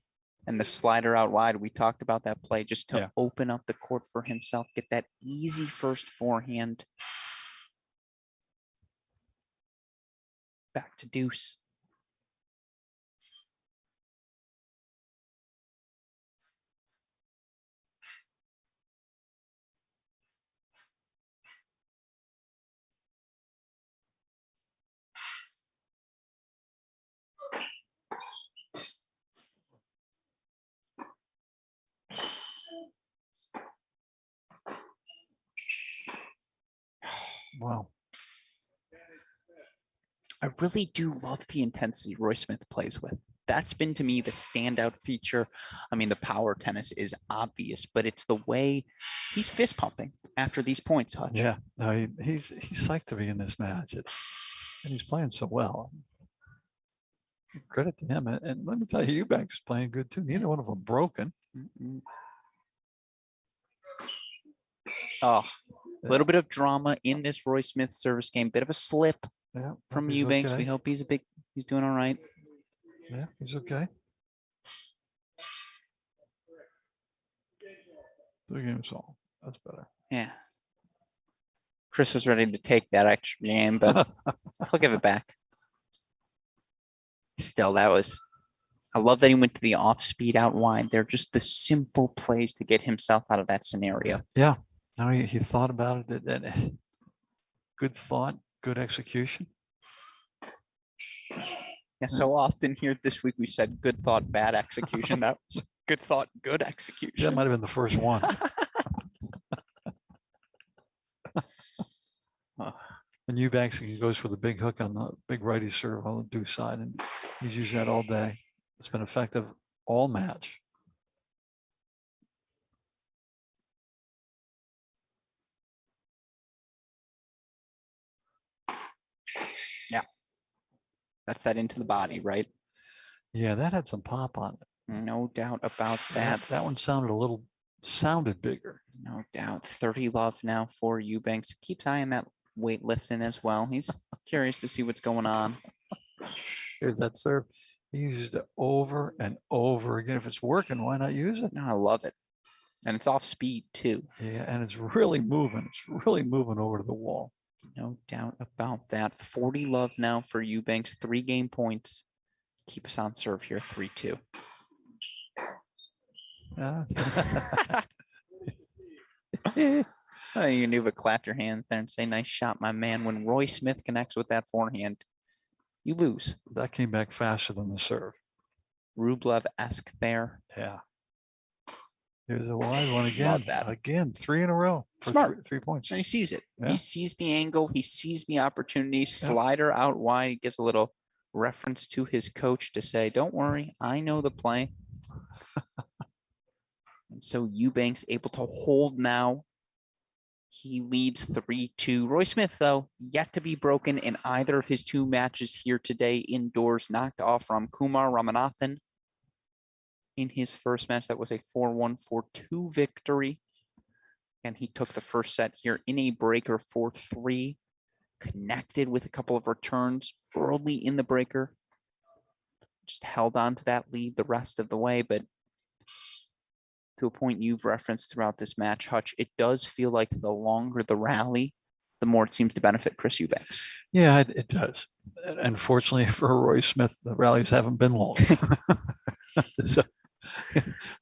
And the slider out wide. We talked about that play just to
Yeah.
open up the court for himself, get that easy first forehand. Back to deuce.
Wow.
I really do love the intensity Roy Smith plays with. That's been to me the standout feature. I mean, the power tennis is obvious, but it's the way he's fist pumping after these points, Hutch.
Yeah, no, he's psyched to be in this match, and he's playing so well. Credit to him, and let me tell you, Eubanks is playing good too. Neither one of them broken.
Oh, a little bit of drama in this Roy Smith service game. Bit of a slip from Eubanks.
Okay.
We hope he's doing all right.
Yeah, he's okay. 3 games all. That's better.
Yeah. Chris was ready to take that extra game, but he'll give it back. Still, I love that he went to the off speed out wide. They're just the simple plays to get himself out of that scenario.
Yeah. Now he thought about it. That good thought, good execution.
Yeah, so often here this week we said good thought, bad execution. That was good thought, good execution.
That might have been the first one. And Eubanks, he goes for the big hook on the big righty serve on the deuce side, and he's used that all day. It's been effective all match.
Yeah. That's that into the body, right?
Yeah, that had some pop on it.
No doubt about that.
That one sounded bigger.
No doubt. 30 love now for Eubanks. Keeps eyeing that weightlifting as well. He's curious to see what's going on.
Here's that serve. He uses it over and over again. If it's working, why not use it?
No, I love it. And it's off speed too.
Yeah, and it's really moving. It's really moving over to the wall.
No doubt about that. 40 love now for Eubanks. 3 game points. Keep us on serve here. 3-2. Oh, you knew, but clap your hands there and say, nice shot, my man. When Roy Smith connects with that forehand, you lose.
That came back faster than the serve.
Rublev-esque there.
Yeah. Here's a wide one again.
Love that.
Again, 3 in a row. For
Smart.
3 points.
And he sees it.
Yeah.
He sees the angle. He sees the opportunity. Slider out wide. He gives a little reference to his coach to say, don't worry, I know the play. And so Eubanks able to hold now. He leads 3-2. Roy Smith, though, yet to be broken in either of his two matches here today indoors. Knocked off Ramkumar Ramanathan in his first match. That was a 4-1, 4-2 victory. And he took the first set here in a breaker 4-3. Connected with a couple of returns early in the breaker. Just held on to that lead the rest of the way, but to a point you've referenced throughout this match, Hutch, it does feel like the longer the rally, the more it seems to benefit Chris Eubanks.
Yeah, it does. Unfortunately for Roy Smith, the rallies haven't been long. So,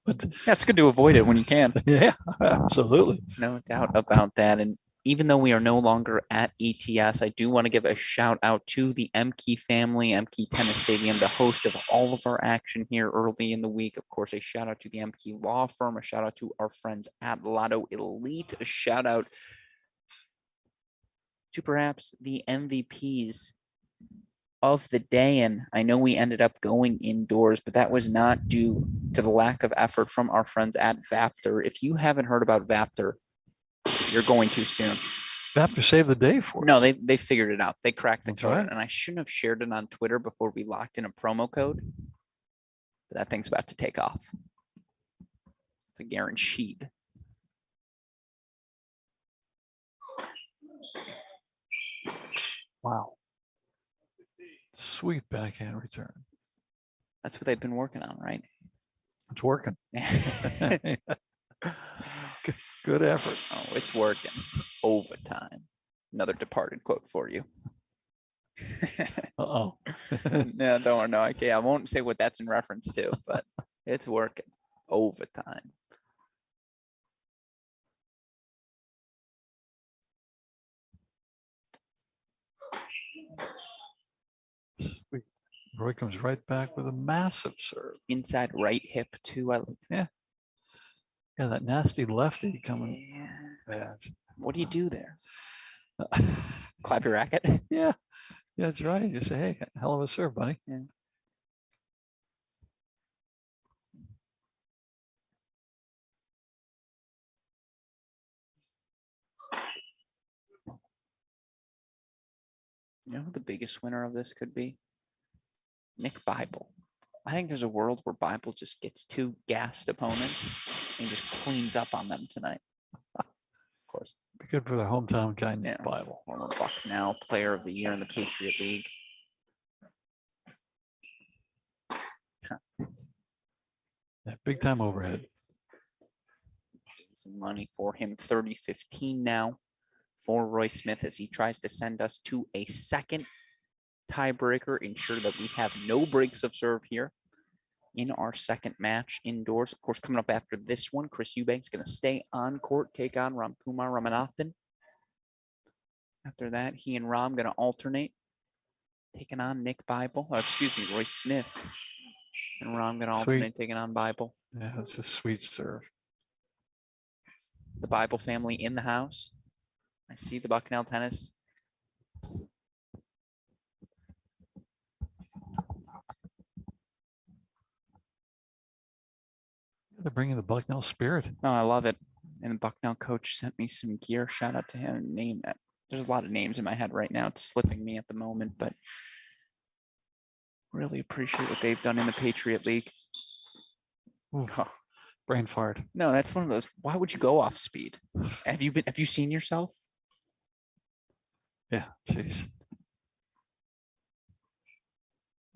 but
yeah, it's good to avoid it when you can.
Yeah, absolutely.
No doubt about that. And even though we are no longer at ETS, I do want to give a shout out to the Emke family, Emke Tennis Stadium, the host of all of our action here early in the week. Of course, a shout out to the Emke Law Firm, a shout out to our friends at Lotto Elite, a shout out to perhaps the MVPs of the day. And I know we ended up going indoors, but that was not due to the lack of effort from our friends at Vaptor. If you haven't heard about Vaptor, you're going too soon.
Vaptor saved the day for us.
No, they figured it out. They cracked the
That's
code.
right.
And I shouldn't have shared it on Twitter before we locked in a promo code. But that thing's about to take off. It's a guaranteed.
Wow. Sweet backhand return.
That's what they've been working on, right?
It's working. Good effort.
Oh, it's working. Overtime. Another departed quote for you.
Uh-oh.
No, don't know. Okay, I won't say what that's in reference to, but it's working. Overtime.
Sweet. Roy comes right back with a massive serve.
Inside right hip too.
Yeah, that nasty lefty coming.
Yeah. What do you do there? Clap your racket?
Yeah, that's right. You say, hey, hell of a serve, buddy.
Yeah. You know who the biggest winner of this could be? Nick Bible. I think there's a world where Bible just gets two gassed opponents and just cleans up on them tonight. Of course.
Be good for the hometown guy, Nick
Yeah.
Bible.
Former Bucknell Player of the Year in the Patriot League.
Yeah, big time overhead.
Some money for him. 30-15 now for Roy Smith as he tries to send us to a second tiebreaker, ensure that we have no breaks of serve here in our second match indoors. Of course, coming up after this one, Chris Eubanks going to stay on court, take on Ramkumar Ramanathan. After that, he and Ram going to alternate, taking on Nick Bible. Roy Smith. And Ram going to alternate, taking on Bible.
Yeah, that's a sweet serve.
The Bible family in the house. I see the Bucknell tennis.
They're bringing the Bucknell spirit.
Oh, I love it. And the Bucknell coach sent me some gear. Shout out to him. Name that. There's a lot of names in my head right now. It's slipping me at the moment, but really appreciate what they've done in the Patriot League.
Ooh, brain fart.
No, that's one of those. Why would you go off speed? Have you seen yourself?
Yeah, jeez.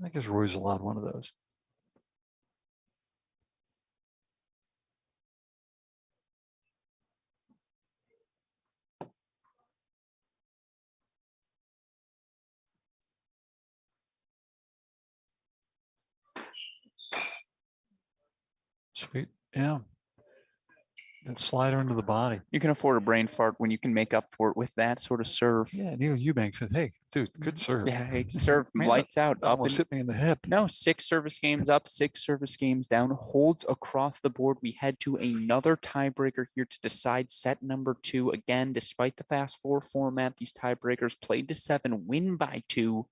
I guess Roy's allowed one of those. Sweet. Yeah. And slider into the body.
You can afford a brain fart when you can make up for it with that sort of serve.
Yeah, Neil Eubanks said, hey, dude, good serve.
Yeah, hey, serve lights out.
Almost hit me in the hip.
No, 6 service games up, 6 service games down, holds across the board. We head to another tiebreaker here to decide set number 2. Again, despite the fast 4 format, these tiebreakers played to 7, win by 2.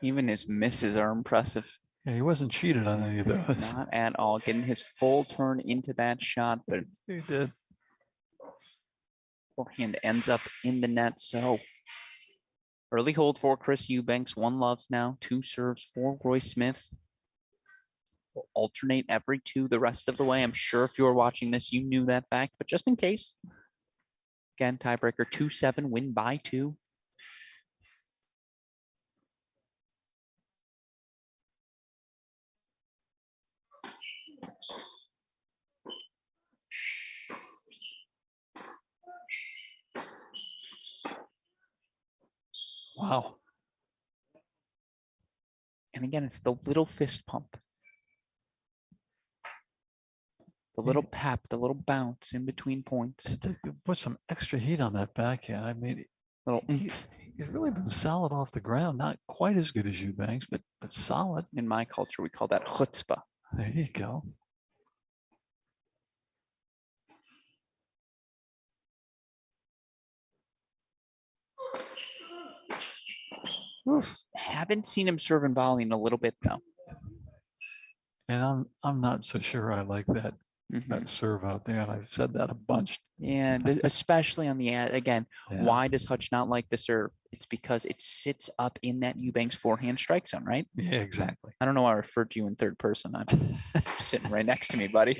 Even his misses are impressive.
Yeah, he wasn't cheated on any of those.
Not at all. Getting his full turn into that shot, but
He did.
forehand ends up in the net. So early hold for Chris Eubanks. 1-love now. 2 serves for Roy Smith. Will alternate every 2 the rest of the way. I'm sure if you were watching this, you knew that fact, but just in case. Again, tiebreaker 2-7, win by 2.
Wow.
And again, it's the little fist pump. The little pap, the little bounce in between points.
Just to put some extra heat on that backhand. I mean,
Little
he's really been solid off the ground. Not quite as good as Eubanks, but solid.
in my culture, we call that chutzpah.
There you go.
Haven't seen him serve and volley in a little bit though.
And I'm not so sure I like that
Mhm.
serve out there. And I've said that a bunch.
Yeah, especially on the ad. Again,
Yeah.
why does Hutch not like the serve? It's because it sits up in that Eubanks forehand strike zone, right?
Yeah, exactly.
I don't know why I referred to you in third person. I'm sitting right next to me, buddy.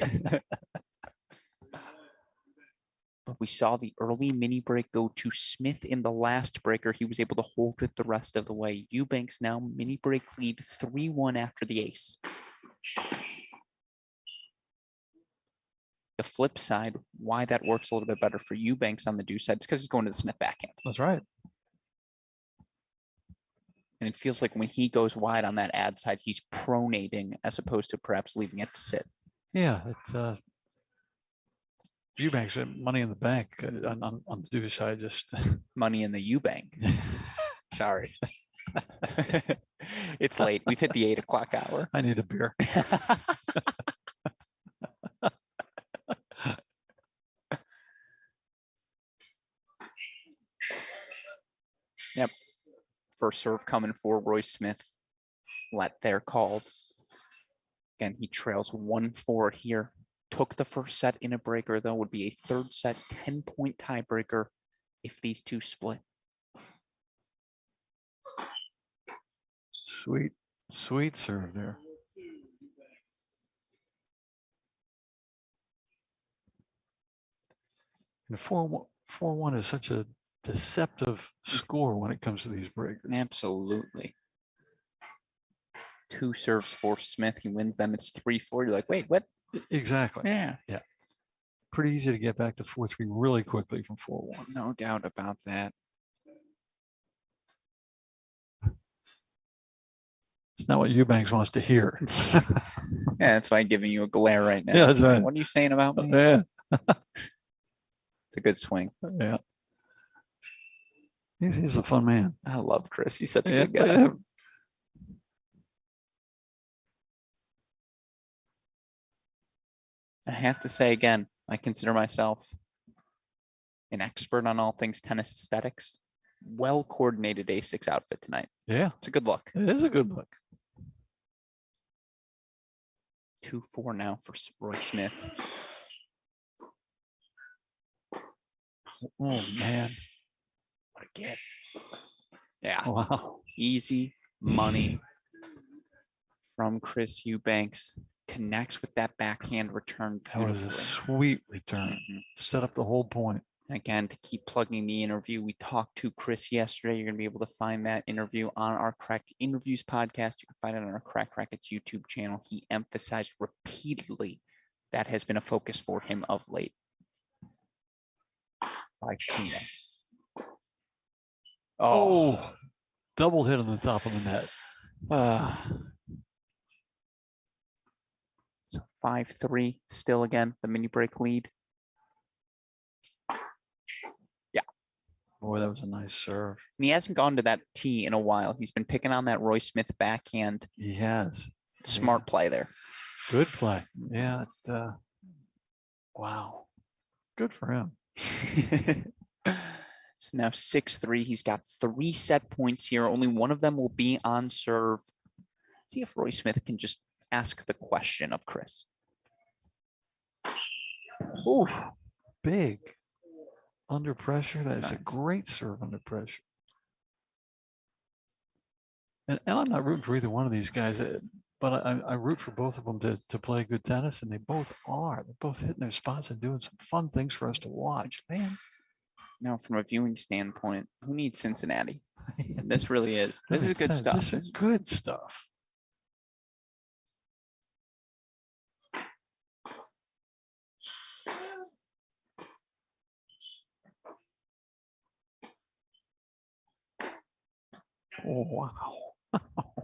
But we saw the early mini break go to Smith in the last breaker. He was able to hold it the rest of the way. Eubanks now mini break lead 3-1 after the ace. The flip side, why that works a little bit better for Eubanks on the deuce side, is because he's going to the Smith backhand.
That's right.
And it feels like when he goes wide on that ad side, he's pronating as opposed to perhaps leaving it to sit.
Yeah, it Eubanks money in the bank on the deuce side. Just
Money in the Eubank. Sorry. It's late. We've hit the 8 o'clock hour.
I need a beer.
Yep. First serve coming for Roy Smith. Let there called. Again, he trails 1-4 here. Took the first set in a breaker, though, would be a third set 10-point tiebreaker if these two split.
Sweet, sweet serve there. And 4-1 is such a deceptive score when it comes to these breakers.
Absolutely. 2 serves for Smith. He wins them. It's 3-4. You're like, wait, what?
Exactly.
Yeah.
Yeah. Pretty easy to get back to 4-3 really quickly from 4-1.
No doubt about that.
It's not what Eubanks wants to hear.
Yeah, that's why I'm giving you a glare right now.
Yeah, that's right.
What are you saying about me?
Yeah.
It's a good swing.
Yeah. He's a fun man.
I love Chris. He's such a
Yeah,
good guy.
yeah.
I have to say again, I consider myself an expert on all things tennis aesthetics. Well coordinated A6 outfit tonight.
Yeah.
It's a good look.
It is a good look.
2-4 now for Roy Smith.
Oh, man.
What a get. Yeah.
Wow.
Easy money from Chris Eubanks. Connects with that backhand return.
That was a sweet return. Set up the whole point.
Again, to keep plugging the interview, we talked to Chris yesterday. You're going to be able to find that interview on our Cracked Interviews podcast. You can find it on our Crack Rackets YouTube channel. He emphasized repeatedly that has been a focus for him of late. By Tina.
Oh, double hit on the top of the net.
So 5-3 still again, the mini break lead. Yeah.
Boy, that was a nice serve.
And he hasn't gone to that tee in a while. He's been picking on that Roy Smith backhand.
He has.
Smart play there.
Good play. Yeah. Wow. Good for him.
So now 6-3. He's got 3 set points here. Only one of them will be on serve. See if Roy Smith can just ask the question of Chris.
Oh, big. Under pressure. That is a
Nice.
great serve under pressure. And I'm not rooting for either one of these guys, but I root for both of them to play good tennis, and they both are. They're both hitting their spots and doing some fun things for us to watch, man.
Now, from a viewing standpoint, who needs Cincinnati? This really is. This is good stuff.
This is good stuff. Oh, wow.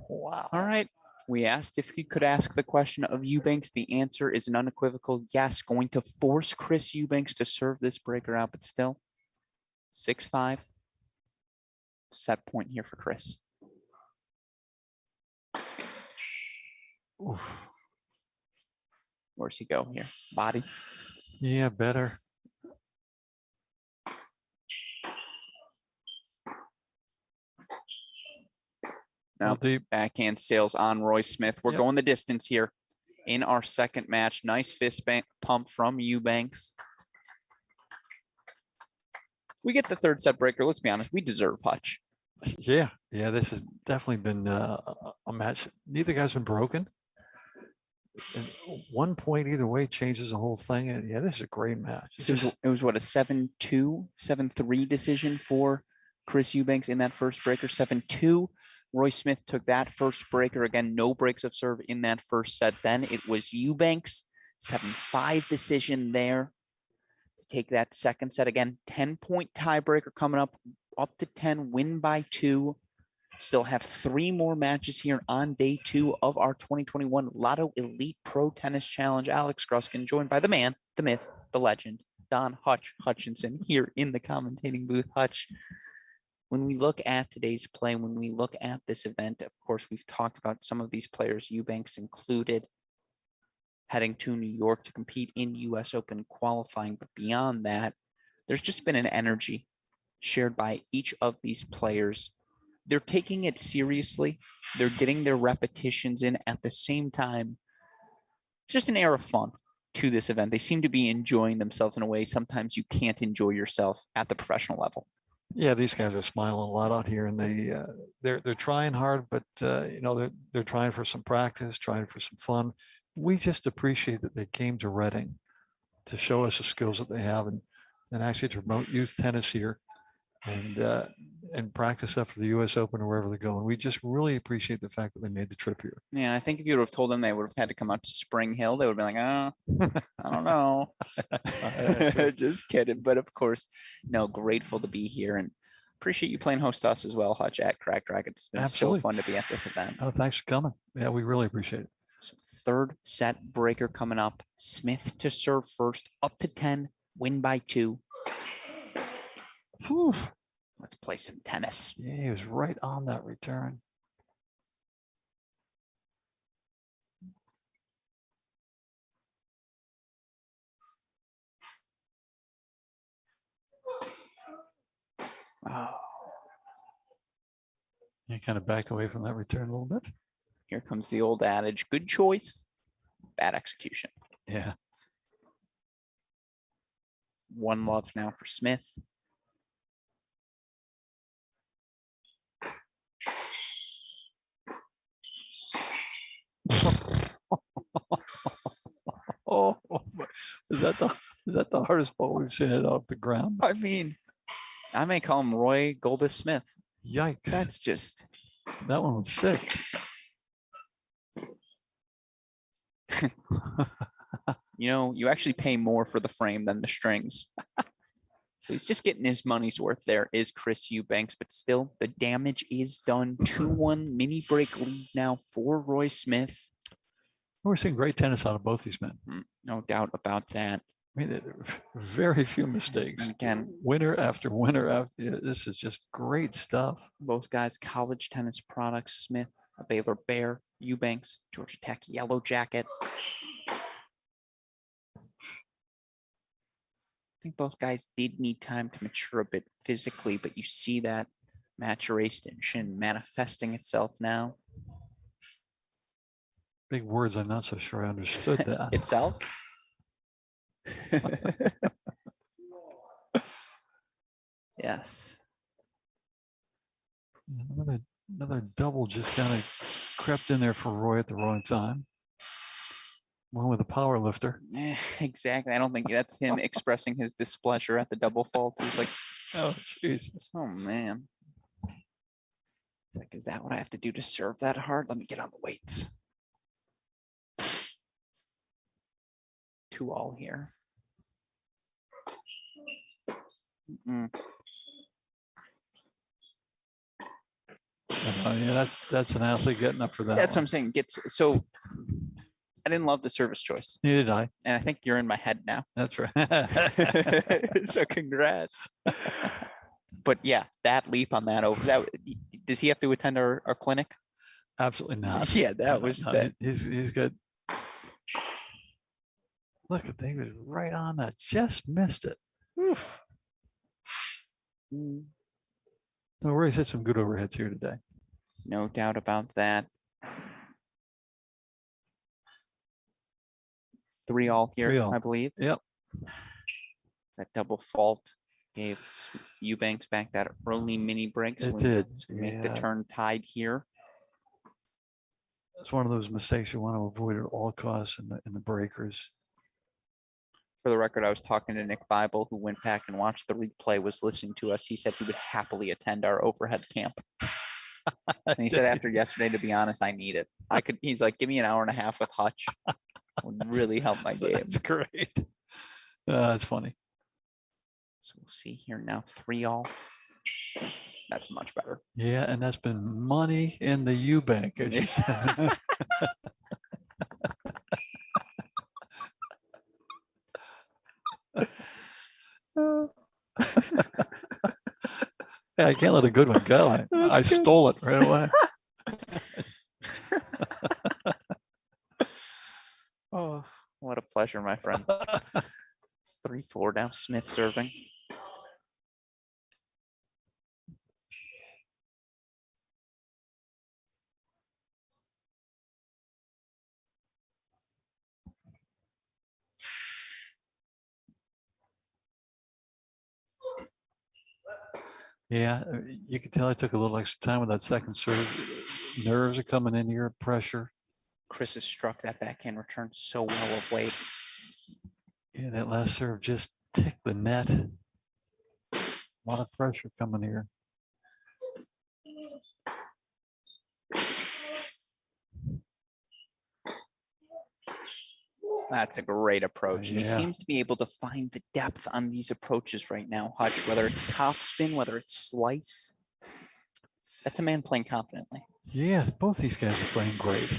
Wow.
All right. We asked if he could ask the question of Eubanks. The answer is an unequivocal yes. Going to force Chris Eubanks to serve this breaker out, but still 6-5. Set point here for Chris.
Oof.
Where's he go here? Body.
Yeah, better.
Now
Deep.
backhand sails on Roy Smith. We're
Yep.
going the distance here in our second match. Nice fist pump from Eubanks. We get the third set breaker. Let's be honest. We deserve Hutch.
Yeah, this has definitely been a match. Neither guy's been broken. And 1 point either way changes the whole thing. And yeah, this is a great match.
It was what, a 7-2, 7-3 decision for Chris Eubanks in that first breaker. 7-2. Roy Smith took that first breaker. Again, no breaks of serve in that first set. Then it was Eubanks. 7-5 decision there. Take that second set again. 10-point tiebreaker coming up to 10, win by 2. Still have 3 more matches here on day 2 of our 2021 Lotto Elite Pro Tennis Challenge. Alex Gruskin, joined by the man, the myth, the legend, Don Hutch Hutchinson, here in the commentating booth. Hutch, when we look at today's play, when we look at this event, of course, we've talked about some of these players, Eubanks included, heading to New York to compete in U.S. Open qualifying. But beyond that, there's just been an energy shared by each of these players. They're taking it seriously. They're getting their repetitions in at the same time. Just an air of fun to this event. They seem to be enjoying themselves in a way sometimes you can't enjoy yourself at the professional level.
Yeah, these guys are smiling a lot out here, and they're trying hard, but they're trying for some practice, trying for some fun. We just appreciate that they came to Reading to show us the skills that they have, and actually to promote youth tennis here, and practice up for the U.S. Open or wherever they go. And we just really appreciate the fact that they made the trip here.
Yeah, I think if you would have told them they would have had to come out to Spring Hill, they would have been like, oh, I don't know. Just kidding. But of course, no, grateful to be here and appreciate you playing host to us as well, Hutch, at Cracked Racquets. It's been
Absolutely.
so fun to be at this event.
Oh, thanks for coming. Yeah, we really appreciate it.
So third set breaker coming up. Smith to serve first, up to 10, win by 2.
Whew.
Let's play some tennis.
Yeah, he was right on that return.
Oh,
He kind of backed away from that return a little bit.
here comes the old adage, good choice, bad execution.
Yeah.
1-love now for Smith.
Oh, is that the hardest ball we've seen it off the ground?
I mean, I may call him Roy Golbus Smith.
Yikes.
That's just,
That one was sick.
you actually pay more for the frame than the strings. So he's just getting his money's worth there, is Chris Eubanks, but still the damage is done. 2-1 mini break lead now for Roy Smith.
We're seeing great tennis out of both these men.
No doubt about that.
I mean, very few mistakes.
And again,
winner after winner after. Yeah, this is just great stuff.
both guys, college tennis products. Smith, a Baylor Bear. Eubanks, Georgia Tech Yellow Jacket. think both guys did need time to mature a bit physically, but you see that maturation manifesting itself now.
Big words. I'm not so sure I understood that.
Itself. Yes.
Another double just kind of crept in there for Roy at the wrong time. One with a power lifter.
Exactly. I don't think that's him expressing his displeasure at the double fault. He's like,
oh, Jesus.
Oh, man. Like, is that what I have to do to serve that hard? Let me get on the weights. 2-all here.
Yeah, that's an athlete getting up for that.
That's what I'm saying. So I didn't love the service choice.
Neither did I.
And I think you're in my head now.
That's right.
So congrats. But yeah, that leap on that over that. Does he have to attend our clinic?
Absolutely not.
Yeah, that was that.
He's got. Look, they was right on that. Just missed it. Oof. No worries. Hit some good overheads here today.
No doubt about that. 3-all here,
3-all.
I believe.
Yep.
That double fault gave Eubanks back that early mini break.
It did.
Make the turn tied here.
It's one of those mistakes you want to avoid at all costs in the breakers.
For the record, I was talking to Nick Bible, who went back and watched the replay, was listening to us. He said he would happily attend our overhead camp. And he said after yesterday, to be honest, I need it. He's like, give me an hour and a half with Hutch. Would really help my game.
That's great. That's funny.
So we'll see here now. 3-all. That's much better.
Yeah, and that's been money in the Eubank, as you said. Yeah, I can't let a good one go. I stole it right away.
Oh, what a pleasure, my friend. 3-4 now. Smith serving.
Yeah, you can tell I took a little extra time with that second serve. Nerves are coming in here, pressure.
Chris has struck that backhand return so well of late.
Yeah, that last serve just ticked the net. A lot of pressure coming here.
That's a great approach. And he
Yeah.
seems to be able to find the depth on these approaches right now, Hutch, whether it's top spin, whether it's slice. That's a man playing confidently.
Yeah, both these guys are playing great.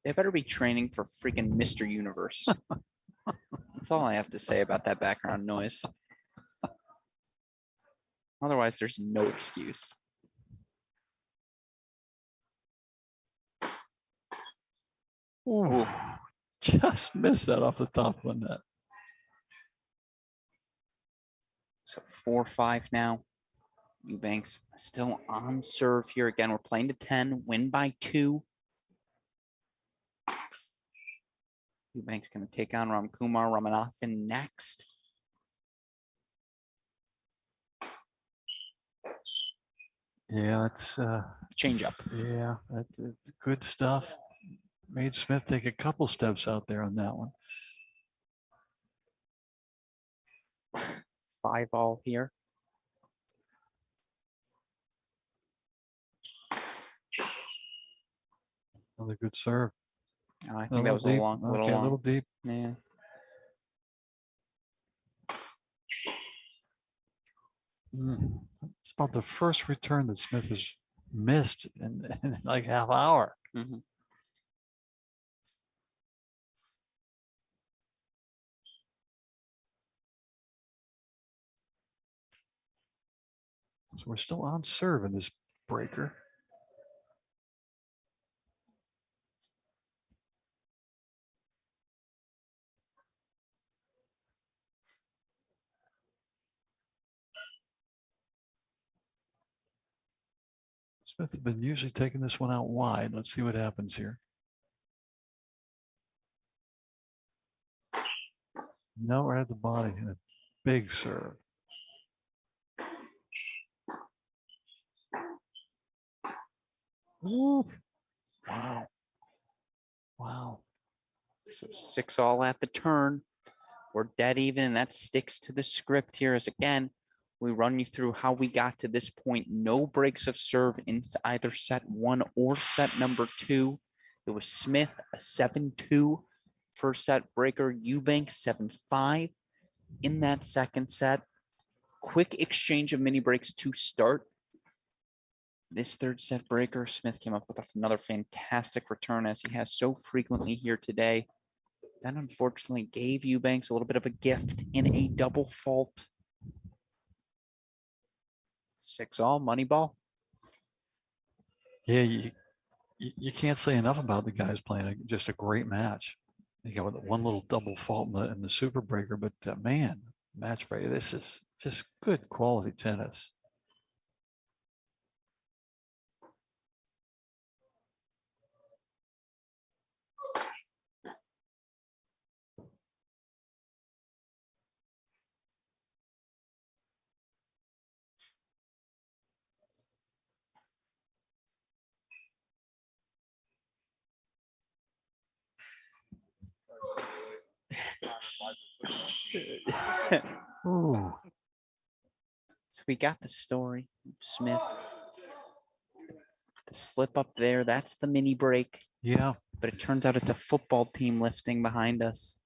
They better be training for freaking Mr. Universe. That's all I have to say about that background noise. Otherwise, there's no excuse.
Ooh, just missed that off the top of the net.
So 4-5 now. Eubanks still on serve here. Again, we're playing to 10, win by 2. Eubanks going to take on Ramkumar Ramanathan next.
Yeah, that's
change up.
Yeah, that's good stuff. Made Smith take a couple steps out there on that one.
5-all here.
Another good serve.
Oh, I think that was a long,
okay, a little deep.
Yeah.
It's about the first return that Smith has missed in like half hour.
Mm-hmm.
So we're still on serve in this breaker. Smith has been usually taking this one out wide. Let's see what happens here. No, right at the body. And a big serve. Ooh.
Wow. Wow. So 6-all at the turn. We're dead even, and that sticks to the script here as, again, we run you through how we got to this point. No breaks of serve into either set 1 or set number 2. It was Smith, a 7-2 first set breaker, Eubanks 7-5 in that second set. Quick exchange of mini breaks to start this third set breaker. Smith came up with another fantastic return, as he has so frequently here today. That unfortunately gave Eubanks a little bit of a gift in a double fault. 6-all, money ball.
Yeah, you can't say enough about the guys playing just a great match. You got one little double fault in the super breaker, but man, match break. This is just good quality tennis. Ooh.
So we got the story of Smith. The slip up there, that's the mini break.
Yeah.
But it turns out it's a football team lifting behind us.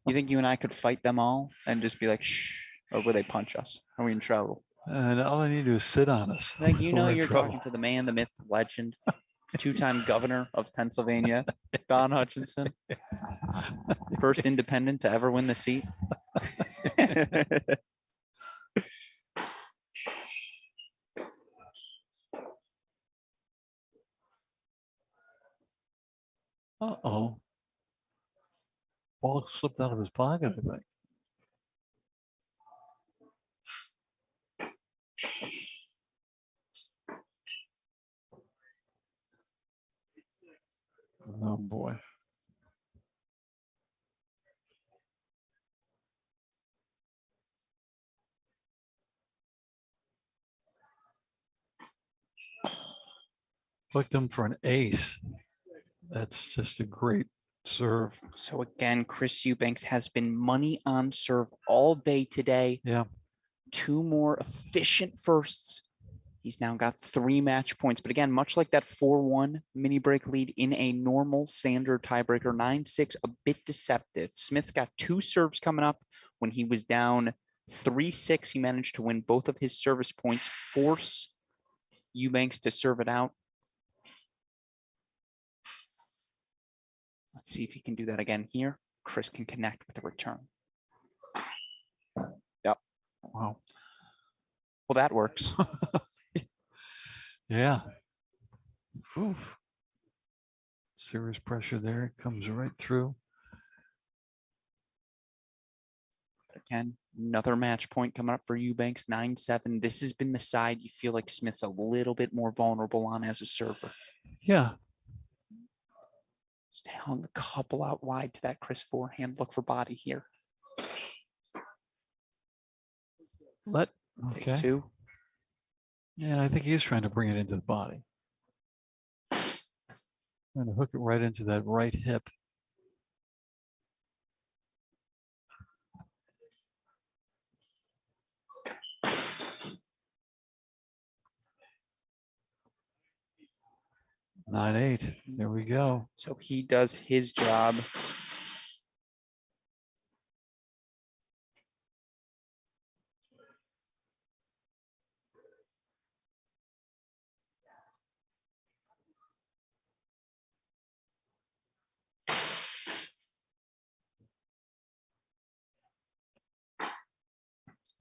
You think you and I could fight them all and just be like, shh, or will they punch us? Are we in trouble?
And all I need to do is sit on us.
Like, you know,
We're in
you're
trouble.
talking to the man, the myth, the legend, 2-time governor of Pennsylvania, Don Hutchinson, first independent to ever win the seat.
Uh-oh. Ball slipped out of his pocket, I think. Oh, boy. Clicked him for an ace. That's just a great serve.
So again, Chris Eubanks has been money on serve all day today.
Yeah.
2 more efficient firsts. He's now got 3 match points. But again, much like that 4-1 mini break lead in a normal standard tiebreaker, 9-6, a bit deceptive. Smith's got 2 serves coming up. When he was down 3-6, he managed to win both of his service points, force Eubanks to serve it out. Let's see if he can do that again here. Chris can connect with the return. Yep.
Wow.
Well, that works.
Yeah. Oof. Serious pressure there. It comes right through.
Again, another match point coming up for Eubanks, 9-7. This has been the side you feel like Smith's a little bit more vulnerable on as a server.
Yeah.
Just hung a couple out wide to that Chris forehand. Look for body here.
Okay.
Take 2.
Yeah, I think he is trying to bring it into the body. Trying to hook it right into that right hip. Nine, 8. There we go.
So he does his job.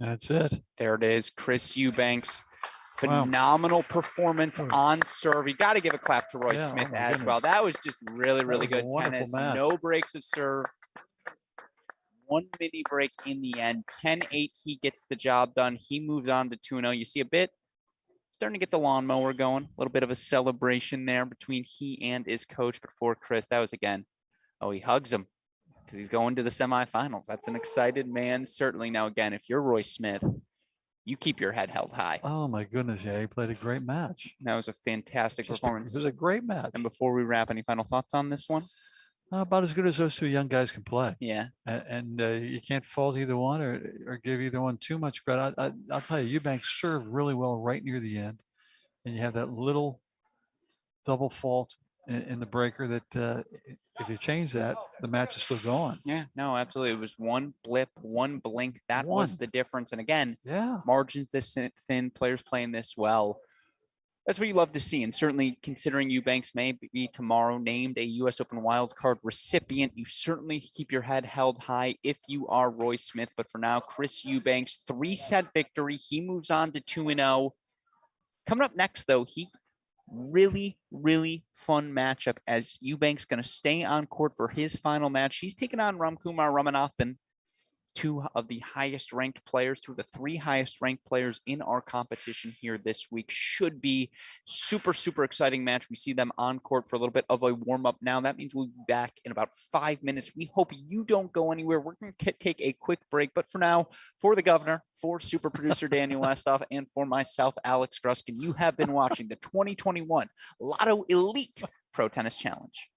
That's it.
There it is. Chris Eubanks.
Wow.
Phenomenal performance on serve. You got to give a clap to Roy
Yeah,
Smith
oh my
as well.
goodness.
That was just really, really
was a
good
wonderful
tennis.
match.
No breaks of serve. 1 mini break in the end. 10-8, he gets the job done. He moves on to 2-0. You see a bit starting to get the lawnmower going. A little bit of a celebration there between he and his coach. But for Chris, that was again, oh, he hugs him because he's going to the semifinals. That's an excited man, certainly. Now, again, if you're Roy Smith, you keep your head held high.
Oh my goodness, yeah, he played a great match.
That was a fantastic performance.
It was a great match.
And before we wrap, any final thoughts on this one?
About as good as those two young guys can play.
Yeah.
And you can't fault either one or give either one too much credit. I'll tell you, Eubanks served really well right near the end. And you have that little double fault in the breaker that if you change that, the match is still going.
Yeah, no, absolutely. It was one blip, one blink. That was the difference. And again,
yeah,
margins this thin, players playing this well. That's what you love to see. And certainly considering Eubanks may be tomorrow named a U.S. Open wildcard recipient, you certainly keep your head held high if you are Roy Smith. But for now, Chris Eubanks, 3-set victory. He moves on to 2-0. Coming up next, though, really fun matchup as Eubanks going to stay on court for his final match. He's taking on Ramkumar Ramanathan, two of the highest ranked players, two of the three highest ranked players in our competition here this week. Should be super exciting match. We see them on court for a little bit of a warm up now. That means we'll be back in about 5 minutes. We hope you don't go anywhere. We're going to take a quick break, but for now, for the governor, for super producer Daniel Westoff, and for myself, Alex Gruskin, you have been watching the 2021 Lotto Elite Pro Tennis Challenge.